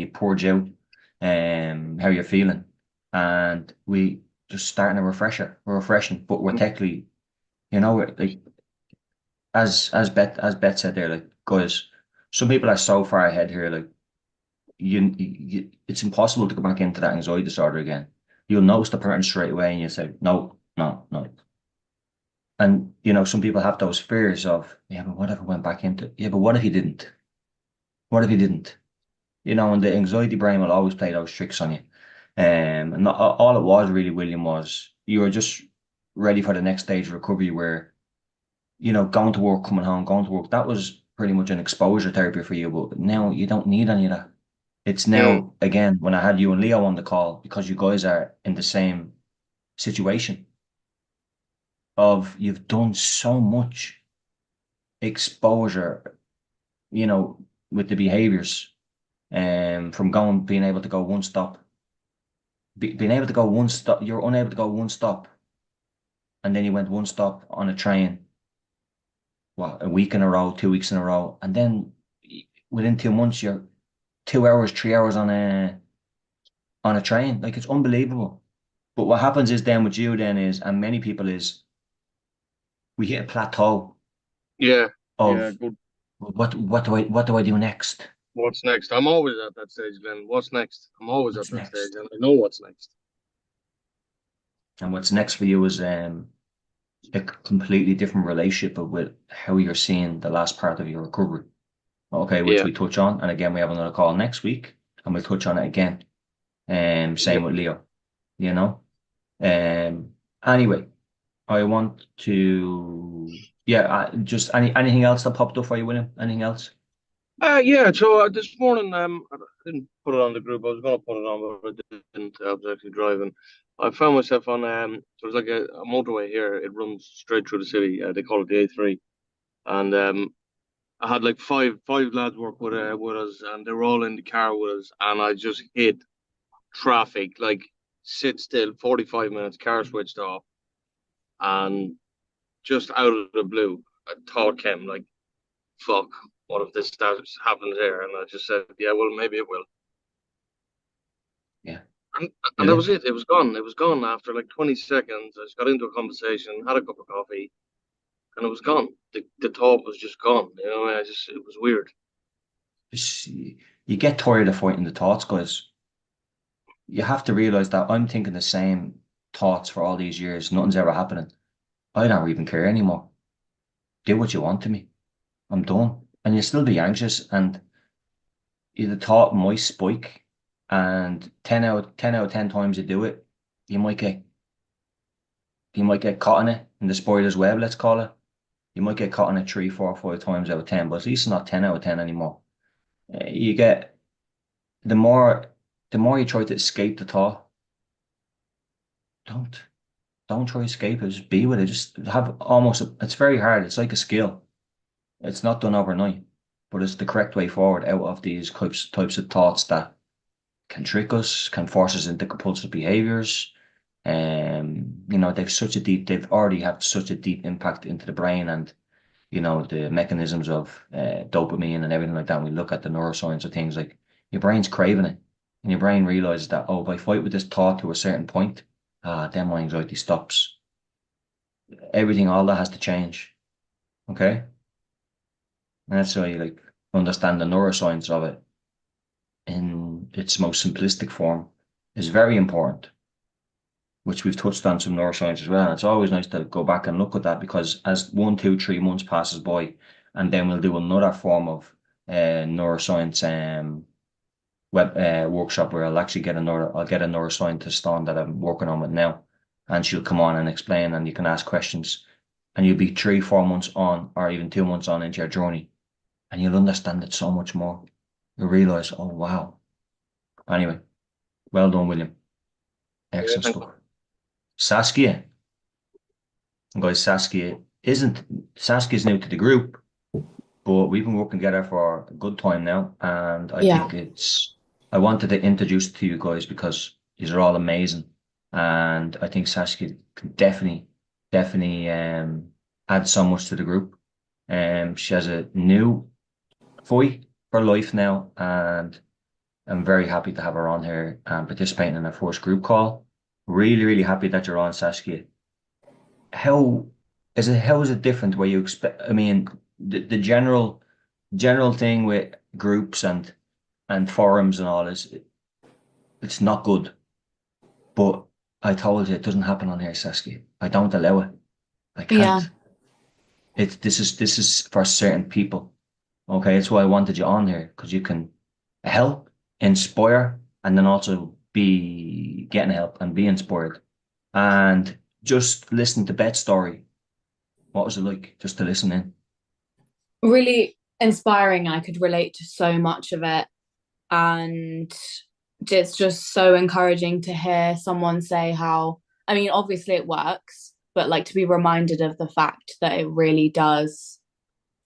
how you're feeling, and we just starting a refresher. We're refreshing, but we're technically, we're like as Beth said there, like guys, some people are so far ahead here, like it's impossible to go back into that anxiety disorder again. You'll notice the pattern straight away, and you say, no, no, no. And some people have those fears of, yeah, but what if I went back into it? Yeah, but what if you didn't? What if you didn't? And the anxiety brain will always play those tricks on you. And all it was really, William, was you were just ready for the next stage of recovery where, going to work, coming home, going to work, that was pretty much an exposure therapy for you. But now you don't need any of that. It's mm, now, again, when I had you and Leo on the call, because you guys are in the same situation of you've done so much exposure, you know, with the behaviors, from being able to go one stop, being able to go one stop, you're unable to go one stop, and then you went one stop on a train, what, a week in a row, 2 weeks in a row, and then within 2 months you're 2 hours, 3 hours on a train. Like it's unbelievable. But what happens is then with you then is, and many people is, we hit a plateau Yeah, yeah, of good. what do I do next? What's next? I'm always at that stage, Glenn. What's next? I'm always at What's that stage, next? and I know what's next. And what's next for you is a completely different relationship with how you're seeing the last part of your recovery. Okay, which Yeah, we touch on. And again, we have another call next week and we'll touch on it again. yeah. Same with Leo, you know. Um, anyway, I want to, yeah, just anything else that popped up for you, William? Anything else? Yeah. So this morning, I didn't put it on the group. I was going to put it on, but I didn't. I was actually driving. I found myself on there's like a motorway here. It runs straight through the city. They call it the A3, and I had like five lads work with us, and they were all in the car with us, and I just hit traffic, like sit still, 45 minutes, car switched off, and just out of the blue, a thought came like, "Fuck, what if this starts happening here?" And I just said, "Yeah, well, maybe it will." Yeah. And and Did that it? was it. It was gone. It was gone after like 20 seconds. I just got into a conversation, had a cup of coffee, and it was gone. The thought was just gone. You know, it was weird. Just, you get tired of fighting the thoughts, guys. You have to realize that I'm thinking the same thoughts for all these years. Nothing's ever happening. I don't even care anymore. Do what you want to me. I'm done. And you still be anxious, and the thought might spike. And 10 out of 10 times you do it, you might get you might get caught in it in the spoiler's web, let's call it. You might get caught in it 3, 4, 5 times out of 10, but at least it's not 10 out of 10 anymore. You get the more you try to escape the thought, don't don't try to escape it. Just be with it. Just have it's very hard. It's like a skill. It's not done overnight, but it's the correct way forward out of these types of thoughts that can trick us, can force us into compulsive behaviors. They've already had such a deep impact into the brain and, the mechanisms of dopamine and everything like that. And we look at the neuroscience of things like your brain's craving it and your brain realizes that, oh, if I fight with this thought to a certain point, then my anxiety stops. Everything, all that has to change. Okay. And that's why you understand the neuroscience of it in its most simplistic form is very important, which we've touched on some neuroscience as well. And it's always nice to go back and look at that because as 1, 2, 3 months passes by, and then we'll do another form of neuroscience web workshop where I'll get a neuroscientist on that I'm working on with now, and she'll come on and explain, and you can ask questions, and you'll be 3, 4 months on, or even 2 months on into your journey, and you'll understand it so much more. You'll realize, oh wow. Anyway, well done, William. Yeah, Excellent thank stuff. Saskia. Guys, Saskia's new to the group, but we've been working together for a good time now, and I Yeah. think I wanted to introduce to you guys because these are all amazing, and I think Saskia can definitely add so much to the group. She has a new fight for life now, and I'm very happy to have her on here and participating in our first group call. Really, really happy that you're on, Saskia. How how is it different where you expect, I mean, the general thing with groups and forums and all is it's not good. But I told you it doesn't happen on here, Saskia. I don't allow it. I Yeah. can't. This is for certain people. Okay, that's why I wanted you on here because you can help, inspire, and then also be getting help and be inspired. And just listen to Beth's story. What was it like just to listen in? Really inspiring. I could relate to so much of it. And it's just so encouraging to hear someone say how, I mean, obviously it works, but like to be reminded of the fact that it really does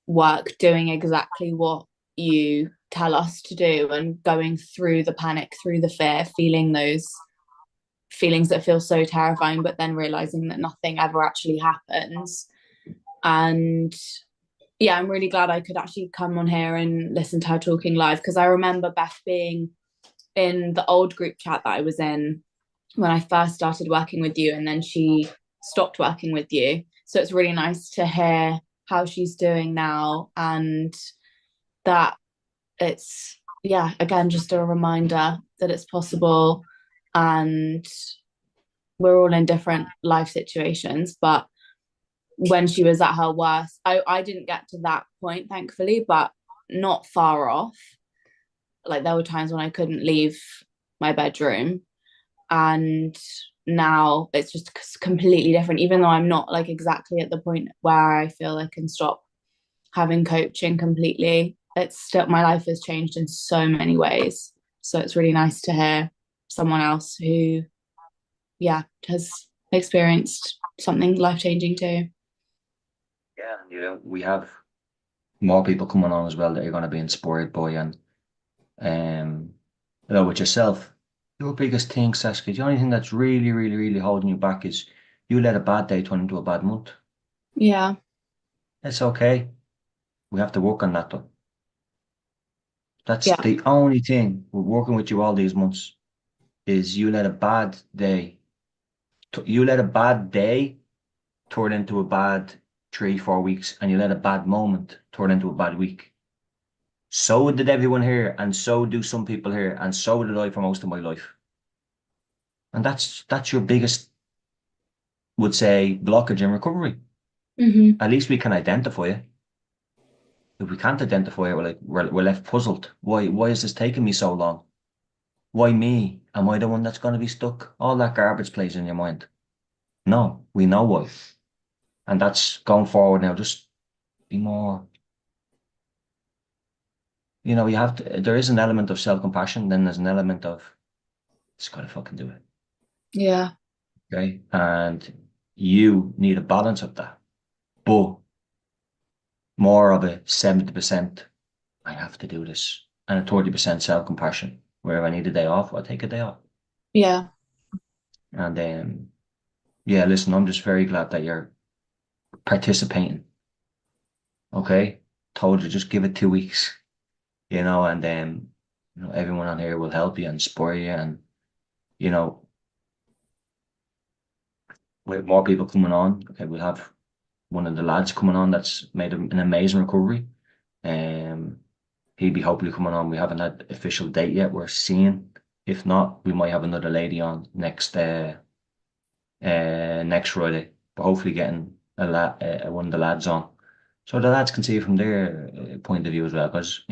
work doing exactly what you tell us to do and going through the panic, through the fear, feeling those feelings that feel so terrifying, but then realizing that nothing ever actually happens. And yeah, I'm really glad I could actually come on here and listen to her talking live, because I remember Beth being in the old group chat that I was in when I first started working with you, and then she stopped working with you. So it's really nice to hear how she's doing now, and that it's, yeah, again, just a reminder that it's possible, and we're all in different life situations. But when she was at her worst, I didn't get to that point, thankfully, but not far off. Like, there were times when I couldn't leave my bedroom, and now it's just completely different. Even though I'm not like exactly at the point where I feel I can stop having coaching completely, it's still, my life has changed in so many ways. So it's really nice to hear someone else who, yeah, has experienced something life-changing too. Yeah, we have more people coming on as well that you're going to be inspired by, and with yourself, your biggest thing, Saskia, the only thing that's really, really, really holding you back is you let a bad day turn into a bad month. Yeah. It's okay. We have to work on that though. That's Yeah. the only thing we're working with you all these months is you let a bad day turn into a bad 3, 4 weeks, and you let a bad moment turn into a bad week. So did everyone here, and so do some people here, and so did I for most of my life. And that's your biggest, would say, blockage in recovery. Mm-hmm. At least we can identify it. If we can't identify it, we're left puzzled. Why is this taking me so long? Why me? Am I the one that's going to be stuck? All that garbage plays in your mind. No, we know why. And that's going forward now. Just be more, you have to, there is an element of self-compassion, then there's an element of, just gotta fucking do it. Yeah. Okay. And you need a balance of that. But more of a 70%, I have to do this, and a 30% self-compassion. Where if I need a day off, I'll take a day off. Yeah. And yeah, listen, I'm just very glad that you're participating. Okay. Told you, just give it 2 weeks, and everyone on here will help you and inspire you. And, with more people coming on, okay, we'll have one of the lads coming on that's made an amazing recovery. He'll be hopefully coming on. We haven't had official date yet. We're seeing. If not, we might have another lady on next Friday. But hopefully getting one of the lads on, so the lads can see it from their point of view as well. Because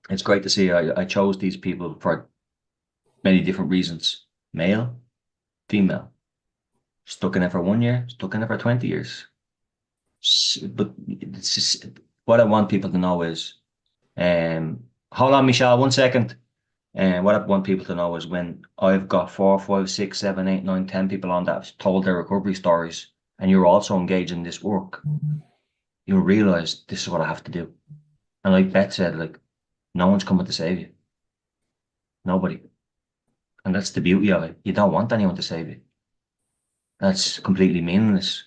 it's great to see. I chose these people for many different reasons: male, female, stuck in it for 1 year, stuck in it for 20 years. But it's just, what I want people to know is, hold on, Michelle, 1 second. And what I want people to know is, when I've got 4, 5, 6, 7, 8, 9, 10 people on that have told their recovery stories, and you're also engaged in this work, you'll realize this is what I have to do. And like Beth said, like, no one's coming to save you. Nobody. And that's the beauty of it. You don't want anyone to save you. That's completely meaningless.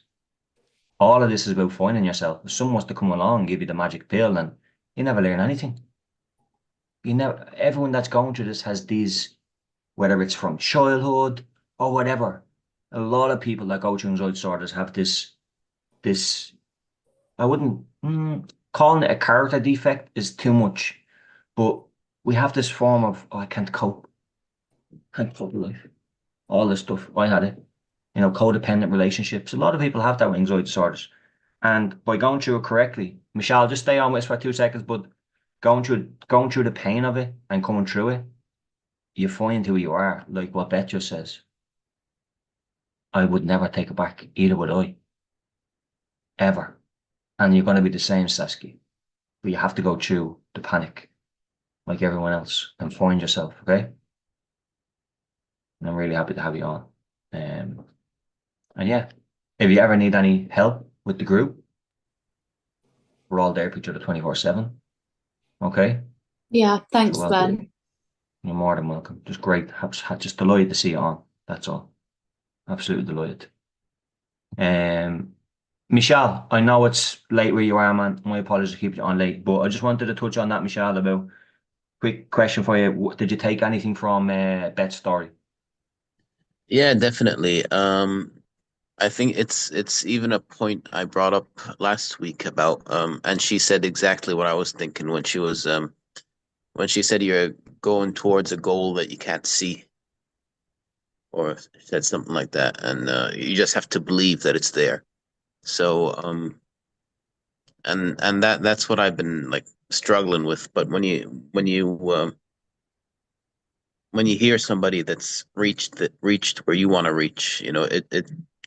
All of this is about finding yourself. If someone wants to come along and give you the magic pill, then you never learn anything. Everyone that's going through this has these, whether it's from childhood or whatever. A lot of people that go through anxiety disorders have this, I wouldn't, calling it a character defect is too much, but we have this form of, oh, I can't cope. Can't cope with life. All this stuff. I had it. Codependent relationships. A lot of people have that with anxiety disorders. And by going through it correctly, Michelle, just stay on with us for 2 seconds, but going through the pain of it and coming through it, you find who you are, like what Beth just says. I would never take it back, either would I. Ever. And you're going to be the same, Saskia. But you have to go through the panic like everyone else and find yourself, okay? And I'm really happy to have you on. And yeah, if you ever need any help with the group, we're all there for each other 24/7. Okay? Yeah. Thanks, So Ben. you're more than welcome. Just great. Just delighted to see you on. That's all. Absolutely delighted. Um, Michelle, I know it's late where you are, man. My apologies to keep you on late, but I just wanted to touch on that, Michelle, about quick question for you. Did you take anything from Beth's story? Yeah, definitely. I think it's even a point I brought up last week about and she said exactly what I was thinking when she said you're going towards a goal that you can't see, or said something like that, and you just have to believe that it's there. So and that's what I've been like struggling with. But when you hear somebody that's reached where you want to reach, you know,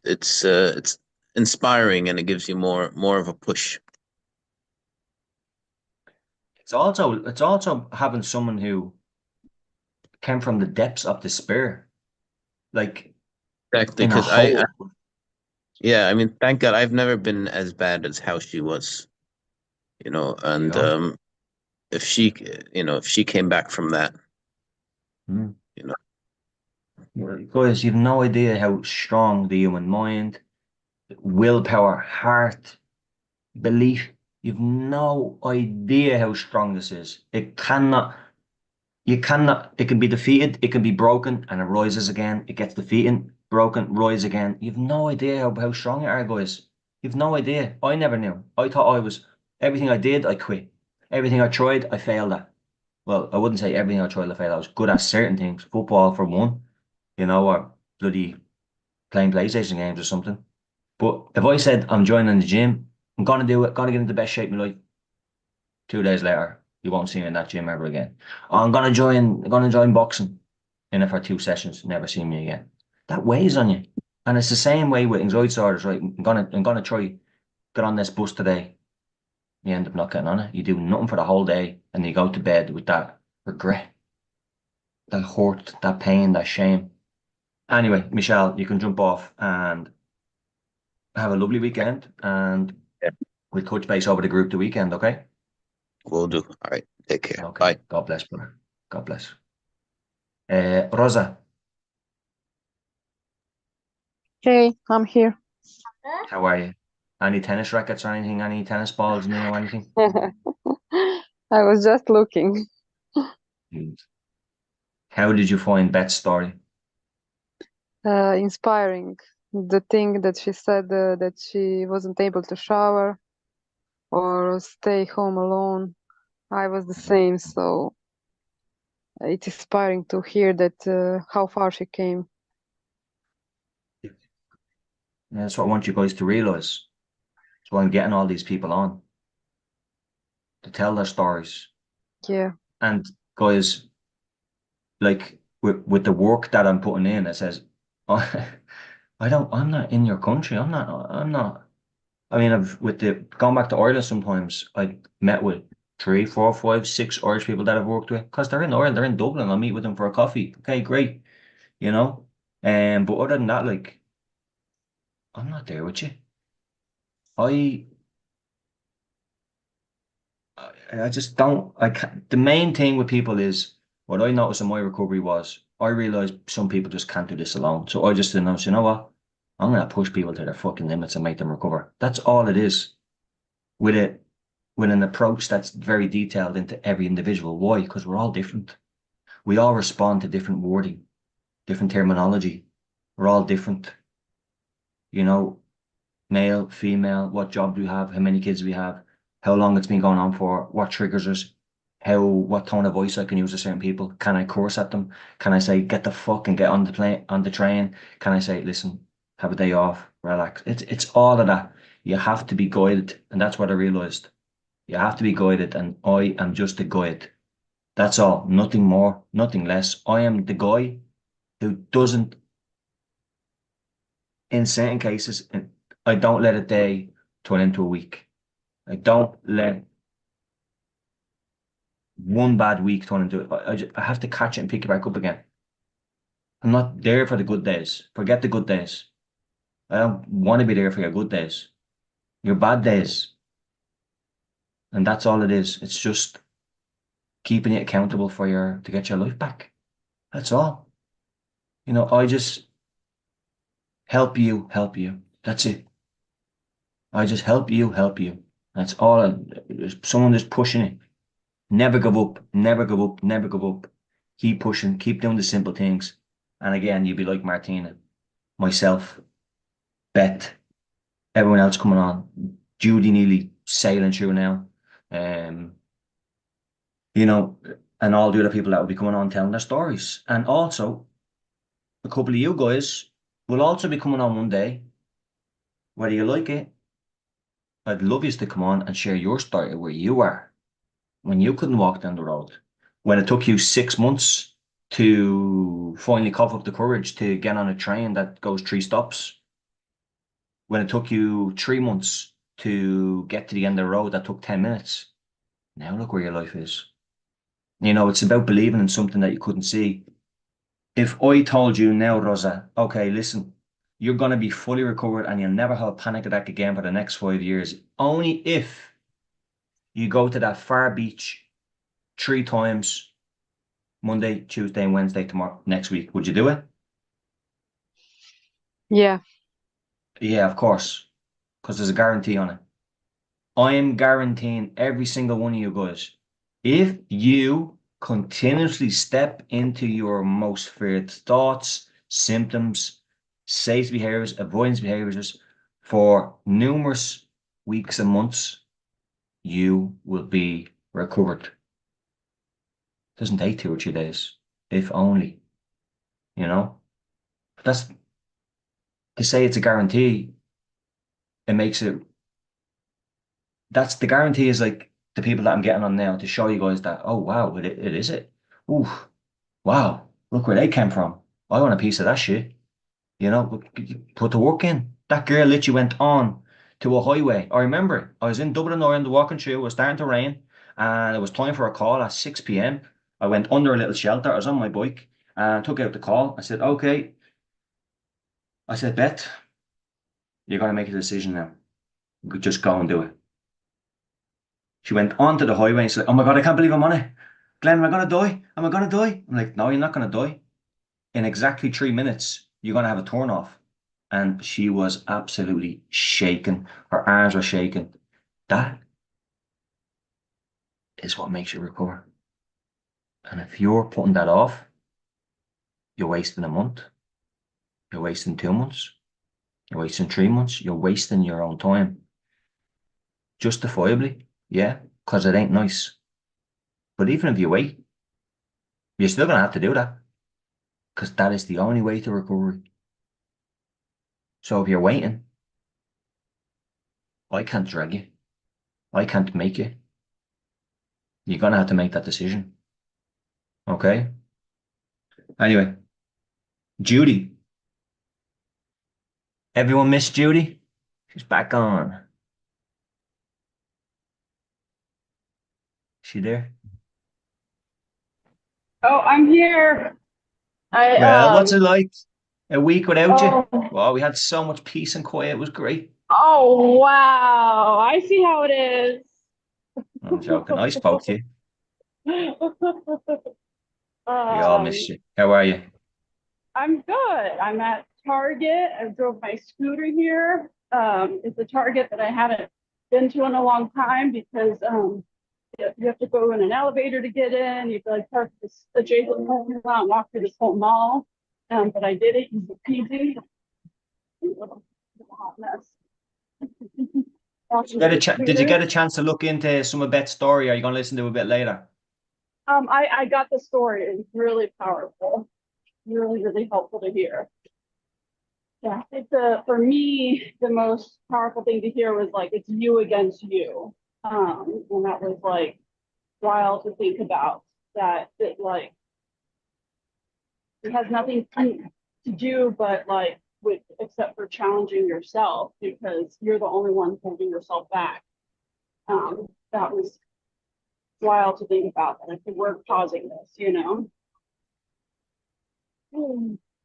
it's inspiring and it gives you more of a push. It's also having someone who came from the depths of despair, like Exactly, in a because I hole. yeah, I mean, thank God I've never been as bad as how she was, you know, There you and go. if she, you know, if she came back from that, Mm. you know, Guys, you've no idea how strong the human mind, willpower, heart, belief. You've no idea how strong this is. It can be defeated, it can be broken, and it rises again. It gets defeated, broken, rise again. You've no idea how strong you are, guys. You've no idea. I never knew. I thought everything I did, I quit. Everything I tried, I failed at. Well, I wouldn't say everything I tried to fail. I was good at certain things, football for one, or bloody playing PlayStation games or something. But if I said I'm joining the gym, I'm gonna do it, gonna get into the best shape of my life, 2 days later, you won't see me in that gym ever again. I'm gonna join boxing in it for 2 sessions, never see me again. That weighs on you. And it's the same way with anxiety disorders, right? I'm gonna try get on this bus today. You end up not getting on it. You do nothing for the whole day and you go to bed with that regret, that hurt, that pain, that shame. Anyway, Michelle, you can jump off and have a lovely weekend and yeah, we'll touch base over the group the weekend, okay? we'll do. All right, take care. Okay. Bye. God bless, brother. God bless. Rosa, Hey, I'm here. how are you? Any tennis rackets or anything? Any tennis balls near or anything? I was just looking. Good. How did you find Beth's story? Inspiring. The thing that she said that she wasn't able to shower or stay home alone. I was the same, so it's inspiring to hear that how far she came. Yeah, that's what I want you guys to realize. That's why I'm getting all these people on to tell their stories. Yeah, And guys, like with the work that I'm putting in, it says, I'm not in your country. I'm not. I mean, I've with the going back to Ireland sometimes, I met with 3, 4, 5, 6 Irish people that I've worked with because they're in Ireland, they're in Dublin. I'll meet with them for a coffee. Okay, great, you know. But other than that, like, I'm not there with you. I I just don't. I can't. The main thing with people is what I noticed in my recovery was I realized some people just can't do this alone. So I just announced, you know what? I'm gonna push people to their fucking limits and make them recover. That's all it is. With it, with an approach that's very detailed into every individual. Why? Because we're all different. We all respond to different wording, different terminology. We're all different. You know, male, female, what job do we have, how many kids we have, how long it's been going on for, what triggers us, what tone of voice I can use to certain people. Can I curse at them? Can I say, get the fuck and get on the plane, on the train? Can I say, listen, have a day off, relax? It's all of that. You have to be guided, and that's what I realized. You have to be guided, and I am just a guide. That's all. Nothing more, nothing less. I am the guy who doesn't, in certain cases, I don't let a day turn into a week. I don't let one bad week turn into it. I have to catch it and pick it back up again. I'm not there for the good days. Forget the good days. I don't want to be there for your good days. Your bad days. And that's all it is. It's just keeping you accountable to get your life back. That's all. I just help you, help you. That's it. I just help you, help you. That's all. Someone just pushing it. Never give up, never give up, never give up. Keep pushing, keep doing the simple things. And again, you'll be like Martina, myself, Beth, everyone else coming on. Judy nearly sailing through now. Um, you know, and all the other people that will be coming on telling their stories. And also, a couple of you guys will also be coming on one day, whether you like it. I'd love you to come on and share your story where you are when you couldn't walk down the road, when it took you 6 months to finally cough up the courage to get on a train that goes 3 stops, when it took you 3 months to get to the end of the road that took 10 minutes. Now look where your life is. You know, it's about believing in something that you couldn't see. If I told you now, Rosa, okay, listen, you're going to be fully recovered and you'll never have a panic attack again for the next 5 years, only if you go to that far beach 3 times, Monday, Tuesday, and Wednesday, tomorrow, next week, would you do it? Yeah. Yeah, of course, because there's a guarantee on it. I am guaranteeing every single one of you guys, if you continuously step into your most feared thoughts, symptoms, safe behaviors, avoidance behaviors for numerous weeks and months, you will be recovered. It doesn't take 2 or 3 days, if only, you know. That's to say it's a guarantee. It makes it. That's the guarantee is like the people that I'm getting on now to show you guys that, oh wow, it is it. Ooh, wow, look where they came from. I want a piece of that shit. You know, put the work in. That girl literally went on to a highway. I remember it. I was in Dublin Ireland walking through, it was starting to rain, and it was time for a call at 6 p.m. I went under a little shelter, I was on my bike, and took out the call. I said, okay. I said, Beth, you're gonna make a decision now. You could just go and do it. She went onto the highway and she's like, oh my God, I can't believe I'm on it. Glenn, am I gonna die? Am I gonna die? I'm like, no, you're not gonna die. In exactly 3 minutes, you're gonna have a turn off. And she was absolutely shaking. Her arms were shaking. That is what makes you recover. And if you're putting that off, you're wasting a month. You're wasting 2 months. You're wasting 3 months. You're wasting your own time. Justifiably, yeah, because it ain't nice. But even if you wait, you're still gonna have to do that. Because that is the only way to recovery. So if you're waiting, I can't drag you. I can't make you. You're gonna have to make that decision. Okay? Anyway, Judy. Everyone missed Judy? She's back on. She there? Oh, I'm here. I Well, what's it like? A week without you? oh Well, we had so much peace and quiet. It was great. oh wow. I see how it is. I'm joking. I spoke to you. We all missed Um, you. How are you? I'm good. I'm at Target. I drove my scooter here. It's a Target that I haven't been to in a long time because you have to go in an elevator to get in. You have to like park this adjacent parking lot and walk through this whole mall. But I did it easy peasy. A little hot mess. Walking Get my a did you scooter. get a chance to look into some of Beth's story? Or are you going to listen to it a bit later? I got the story. It was really powerful, really, really helpful to hear. Yeah, it's for me, the most powerful thing to hear was like, it's you against you. And that was like wild to think about that like, it has nothing to do but like with, except for challenging yourself because you're the only one holding yourself back. That was wild to think about. And I think we're causing this, you know.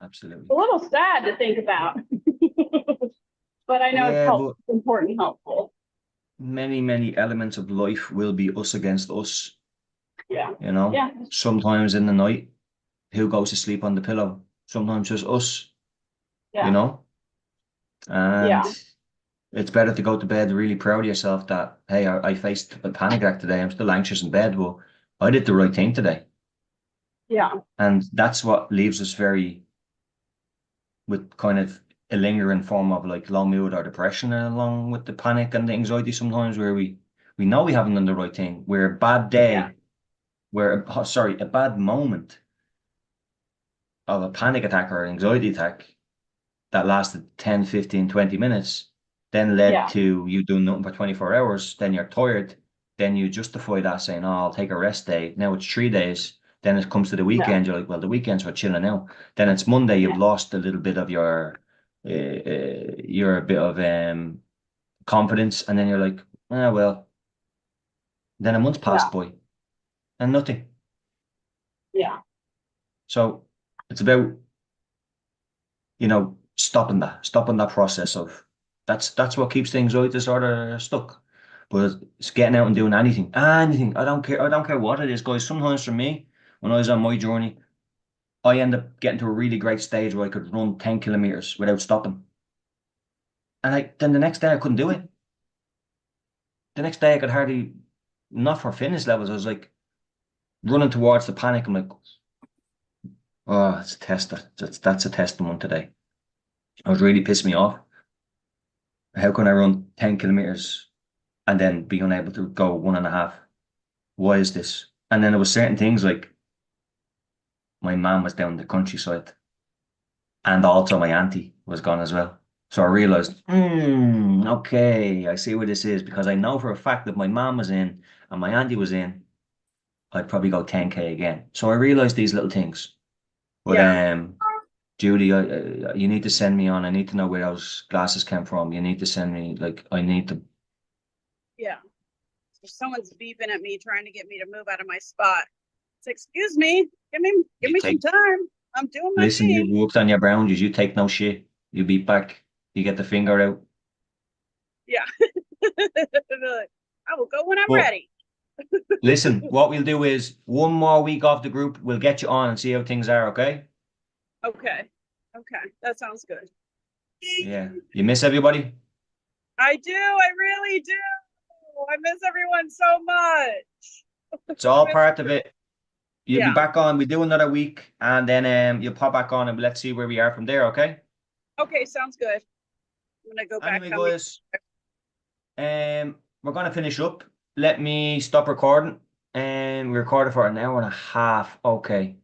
Absolutely. A little sad to think about, but I know it's Yeah, but important and helpful. many, many elements of life will be us against us. Yeah. You know, Yeah. sometimes in the night, who goes to sleep on the pillow? Sometimes just us, you Yeah. know? And Yeah. it's better to go to bed really proud of yourself that, hey, I faced a panic attack today. I'm still anxious in bed, but I did the right thing today. Yeah. And that's what leaves us very with kind of a lingering form of like low mood or depression along with the panic and the anxiety sometimes where we know we haven't done the right thing. Where a bad Yeah. day, a bad moment of a panic attack or an anxiety attack that lasted 10, 15, 20 minutes, then led Yeah. to you doing nothing for 24 hours. Then you're tired. Then you justify that saying, oh, I'll take a rest day. Now it's 3 days. Then it comes to the Yeah. weekend. You're like, well, the weekend's for chilling now. Then it's Monday. You've Yeah. lost a little bit of your bit of confidence. And then you're like, ah, well, then a month Yeah. passed by and nothing. Yeah. So it's about stopping that process of that's what keeps the anxiety disorder stuck. But it's getting out and doing anything. Anything. I don't care what it is, guys. Sometimes for me, when I was on my journey, I end up getting to a really great stage where I could run 10 kilometers without stopping. And then the next day I couldn't do it. The next day I could hardly, not for fitness levels, I was like running towards the panic. I'm like, oh, it's a test. That's a testimony today. It was really pissed me off. How can I run 10 kilometers and then be unable to go 1.5? Why is this? And then there was certain things like my mom was down the countryside and also my auntie was gone as well. So I realized, okay, I see where this is because I know for a fact that my mom was in and my auntie was in, I'd probably go 10K again. So I realized these little things. But Yeah. Judy, you need to send me on. I need to know where those glasses came from. You need to send me, like, I need to. Yeah. So someone's beeping at me, trying to get me to move out of my spot. It's excuse me, give You me some take, time. I'm doing my listen, thing. you've worked on your boundaries. You take no shit. You beat back. You get the finger out. Yeah. I will go when I'm But ready. listen, what we'll do is one more week off the group. We'll get you on and see how things are, okay? Okay. Okay. That sounds good. Yeah. You miss everybody? I do. I really do. I miss everyone so much. It's all part of it. You'll be Yeah. back on. We do another week and then you'll pop back on and let's see where we are from there, okay? Okay. Sounds good. I'm gonna go back Anyway, on mute. guys, we're gonna finish up. Let me stop recording. And we recorded for an hour and a half. Okay.